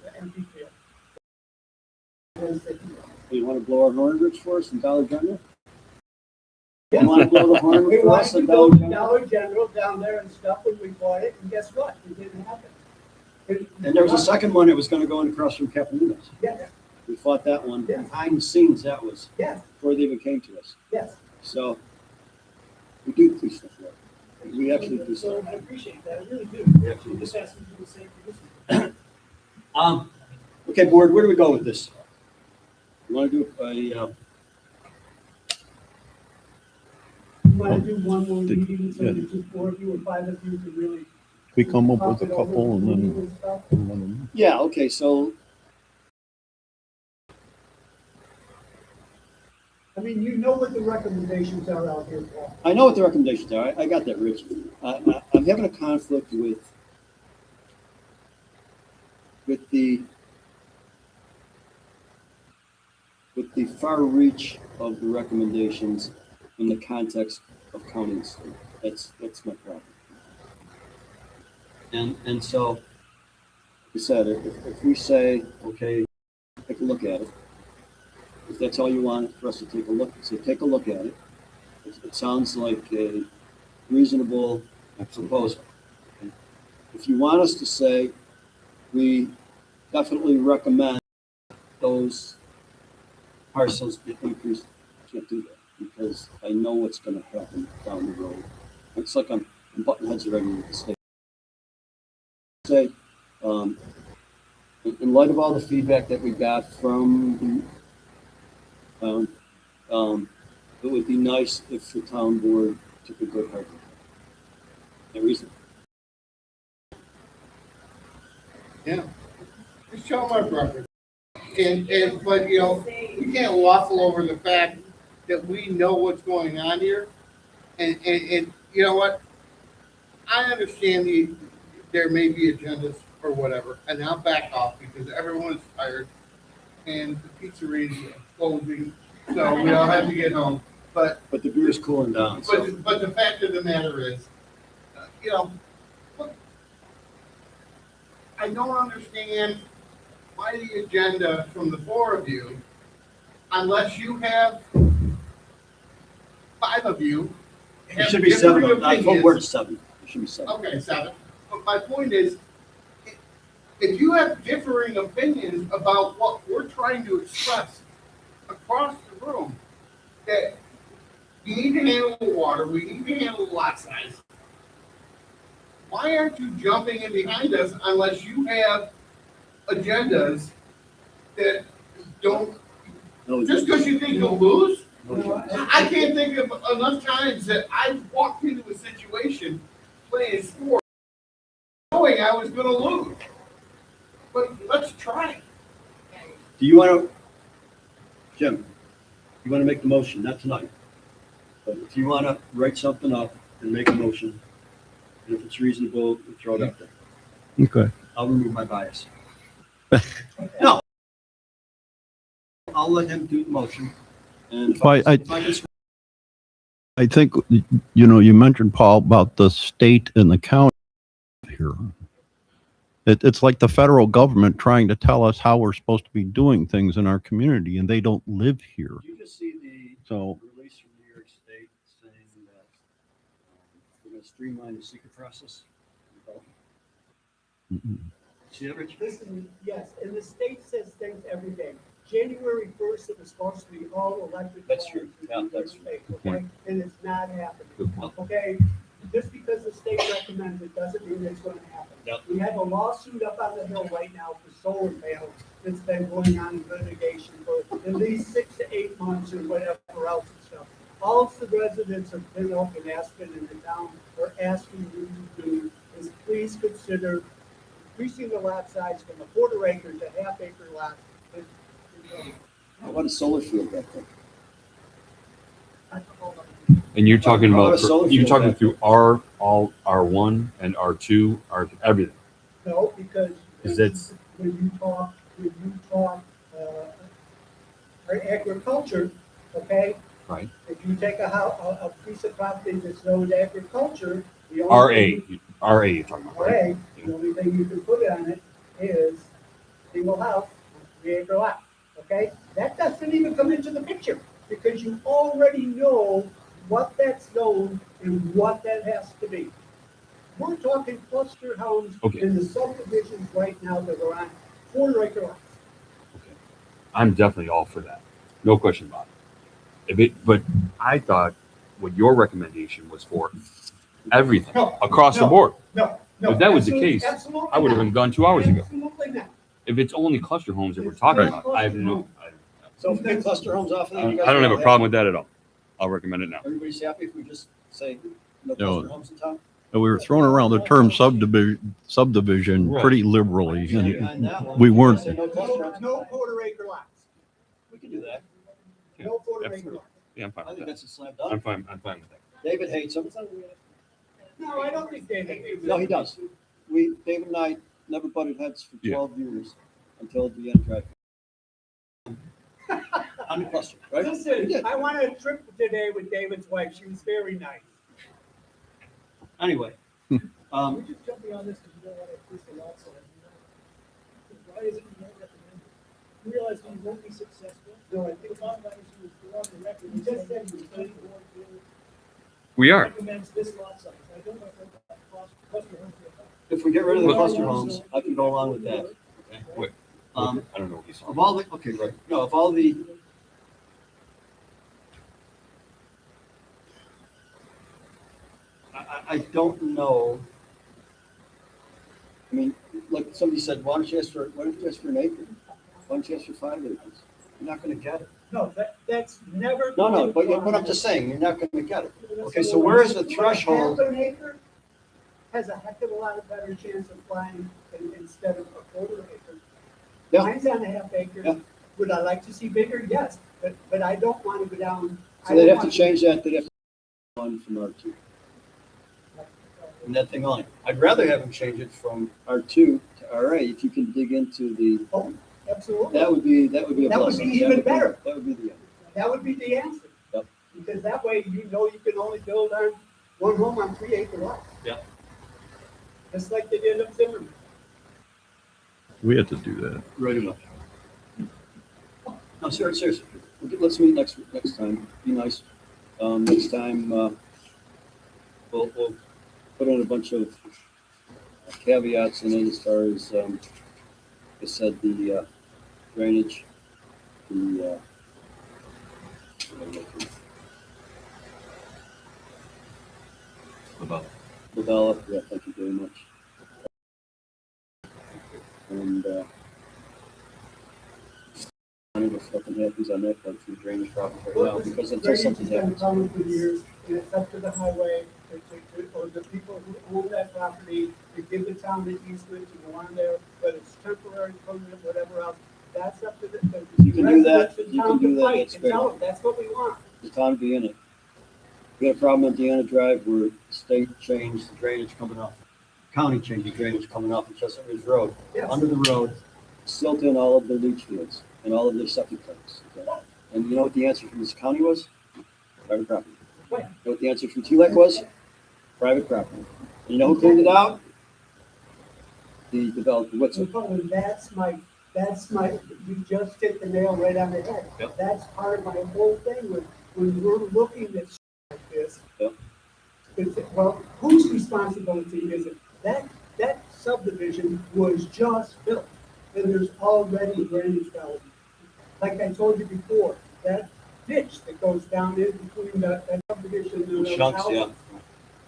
the empty field. You want to blow our horn, Rich, for us in Dollar General? You want to blow the horn We for wanted us to in go Dollar to General? Dollar General down there and stuff when we bought it, and guess what? It didn't happen. And there was a second one that was going to go in across from Capitolinos. Yes, We fought that one. Yeah. Behind the scenes, that was yes, before they even came to us. yes. So we do do stuff like that. We actually do So stuff. I appreciate that, I really do. We actually do Just stuff. asking for the same for this. Okay, board, where do we go with this? You want to do a, You want to do one more meeting so that just 4 of you or 5 of you can really. We come up with talk a it over couple and then. and stuff? and then- yeah, okay, so I mean, you know what the recommendations are out here, Paul. I know what the recommendations are. I got that, Rich. I'm having a conflict with the far reach of the recommendations in the context of county and state. That's my problem. And so, like I said, if we say, okay, take a look at it, if that's all you want for us to take a look, say, take a look at it. It sounds like a reasonable proposal. If you want us to say, we definitely recommend those parcels get increased, I can't do that because I know what's going to happen down the road. It's like I'm butting heads already with the state. Say, in light of all the feedback that we got from the it would be nice if the town board took a good hard look. The reason. Yeah. Just show my preference. But you know, we can't waffle over the fact that we know what's going on here. And you know what? I understand there may be agendas or whatever, and I'll back off because everyone's tired and the pizzeria's closing, so we all have to get home. But the beer's cooling down. So. but the fact of the matter is, you know, look, I don't understand why the agenda from the 4 of you, unless you have 5 of you. It have should be 7. differing I told opinions. word 7. It should be 7. Okay, 7. But my point is, if you have differing opinions about what we're trying to express across the room, that we need to handle the water, we need to handle the lot size, why aren't you jumping in behind us unless you have agendas that don't, No, just because you think you'll lose? no, I can't think of enough times that I've walked into a situation playing sport knowing I was going to lose. But let's try. Do you want to, Jim, you want to make the motion, not tonight? But if you want to write something up and make a motion, and if it's reasonable, throw it out there. Okay. I'll remove my bias. No. I'll let him do the motion. And if Well, if I can I think, you mentioned, Paul, about the state and the county here. It's like the federal government trying to tell us how we're supposed to be doing things in our community, and they don't live here. Did you just see the So, release from New York State saying that we're going to streamline the secret process? See that, Rich? Listen, yes, and the state says things every day. January 1st, it was supposed to be all electric. That's true. cars in Yeah, New that's York true. State, Good okay? point. And it's not happening. Good point. Okay, just because the state recommends it doesn't mean it's going to happen. Yep. We have a lawsuit up on the hill right now for solar panels that's been going on in litigation for at least 6 to 8 months or whatever else and stuff. All of the residents of Pin Oak and Aspen in the town are asking you to do is please consider increasing the lot size from a quarter acre to half-acre lot. How about a solar field back there? And you're talking How about about, a solar you're field talking back through R1 and R2, everything. No, because Because it's, when you talk, agriculture, okay? Right. If you take a piece of property that's zoned agriculture, the RA, only thing, RA you're talking about, right? the only thing you can put on it is single house, 3-acre lot, okay? That doesn't even come into the picture, because you already know what that's zoned and what that has to be. We're talking cluster homes Okay. in the subdivisions right now that are on 4-acre lots. I'm definitely all for that. No question about it. But I thought what your recommendation was for everything No, across the no. board. No. If that was the absolutely- case, absolutely I would have not. been gone 2 hours ago. Absolutely not. If it's only cluster homes that we're It's talking just about, I have cluster no, homes. So if we get cluster homes off of I there, you guys don't have are a all problem with that at all. I'll recommend it now. happy? Everybody's happy if we just say no No. cluster homes in town? we were throwing around the term subdivision Right. pretty liberally, On and that one, we if you weren't- say no cluster homes, No 4-acre lots. we can do that. No 4-acre Absolutely. lots. Yeah, I'm fine I with think that. that's a slam I'm dunk. fine with that. David hates them. No, I don't think David. No, he does. David and I never butted heads for Yeah. 12 years until the end drive. On the cluster, right? We Listen, did. I went on a trip today with David's wife. She was very nice. Anyway, We're just jumping on this because you don't want to increase the lot size. Why is it you don't recommend it? You realize that you won't be successful. No, I The think bottom line is you go on the record. You just said the you planning board We are. recommends this lot size. I don't know if that cluster homes will help. if we get rid of the Well- cluster homes, I can go along with that. Okay? Wait, Um, I don't know what he's talking Of all the, okay, right, no, of all the. I don't know. I mean, like somebody said, why don't you ask for an acre? Why don't you ask for 5 acres? You're not gonna get it. No, that's never. No, but I'm just saying, you're not gonna get it. Okay, so where is the threshold? Half an acre has a heck of a lot of better chance of flying instead of a 1/4 acre. Yeah. Mine's on a half acre. Yeah. Would I like to see bigger? Yes, but I don't want to go down. So they'd have to change that, they'd have to one from R2. And that thing on. I'd rather have them change it from R2 to RA if you can dig into the, Oh, absolutely. that would be a That would be blessing. even better. That would be the end. That would be the answer. Yep. Because that way you know you can only build on one home on 3-acre lots. Yep. Just like they did up Zimmerman. we had to do that. Right enough. No, seriously, let's meet next time. Be nice. Next time, we'll put in a bunch of caveats in it as far as, like I said, the drainage, the, develop, yeah, thank you very much. And, I don't know if fucking happens on that, but through drainage problems right now, because until something happens. Drainage has been a problem for years, and it's up to the highway, or the people who own that property, to give the town the easement to go on there, whether it's temporary, permanent, whatever else. That's up to the. You can do that. residents in You can town do to that. fight That's and great. tell them, that's what we want. The time to be in it. We had a problem at Deanna Drive where the state changed the drainage coming off, county changed the drainage coming off of Chestnut Ridge Road. Yes. Under the road, silt in all of their leach fields and all of their septic tanks. Okay? And you know what the answer from this county was? Private property. Right. You know what the answer from TLEC was? Private property. And you know who cleaned it out? The developer, Witzel. And that's my, you just hit the nail right on the head. Yep. That's part of my whole thing when we're looking at shit like this. Yep. Well, whose responsibility is it? That subdivision was just built, and there's already drainage valve. Like I told you before, that ditch that goes down in between that subdivision and those Chunks, houses. yeah.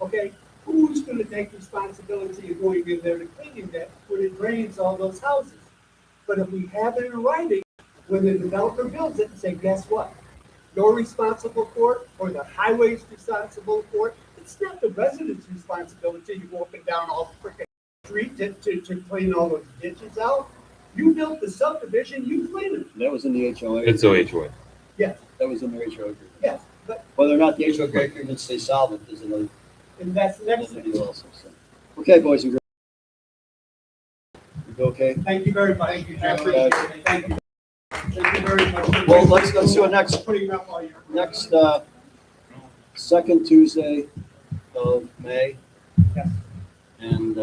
Okay, who's gonna take responsibility of going in there and cleaning that when it drains all those houses? But if we have it in writing, when the developer builds it, and say, guess what? You're responsible for it, or the highway's responsible for it. It's not the residents' responsibility to go up and down all the frickin' street to clean all those ditches out. You built the subdivision, you clean it. That was in the HOA. It's OHOA. Yes, That was in their HOA agreement. yes, but, Whether or not the HOA agreements stay solvent is another and that's the next another thing. deal also. So. Okay, boys and girls. You okay? Thank you very much. Thank you, I Jeff. appreciate it. Thank you. Thank you very much. Well, let's do it next. Putting up all your. Next, second Tuesday of May. Yes. And,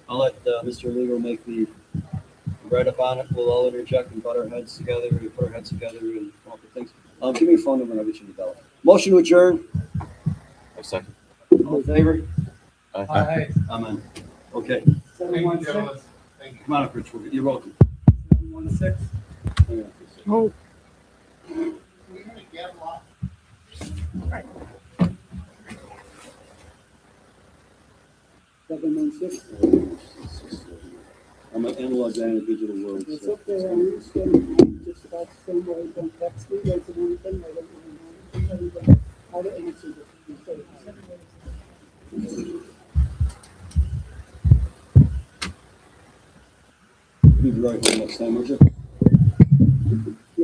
I'll let, Mr. Legal make the write-up on it. We'll all interject and butt our heads together, and put our heads together and come up with things. Give me a phone number and I'll get you developed. Motion to adjourn. A second. All in favor? Aye. Amen. Okay, Thank you, 716, gentlemen. Thank you. come on up, Rich. You're welcome. 716. Oh, We're gonna get a lot. I'm an analog guy in a digital world. It's So. okay, I understand. Just about the same way, don't text me, that's the one thing I don't want to know. How to answer this. You say, Be right home next time, would you?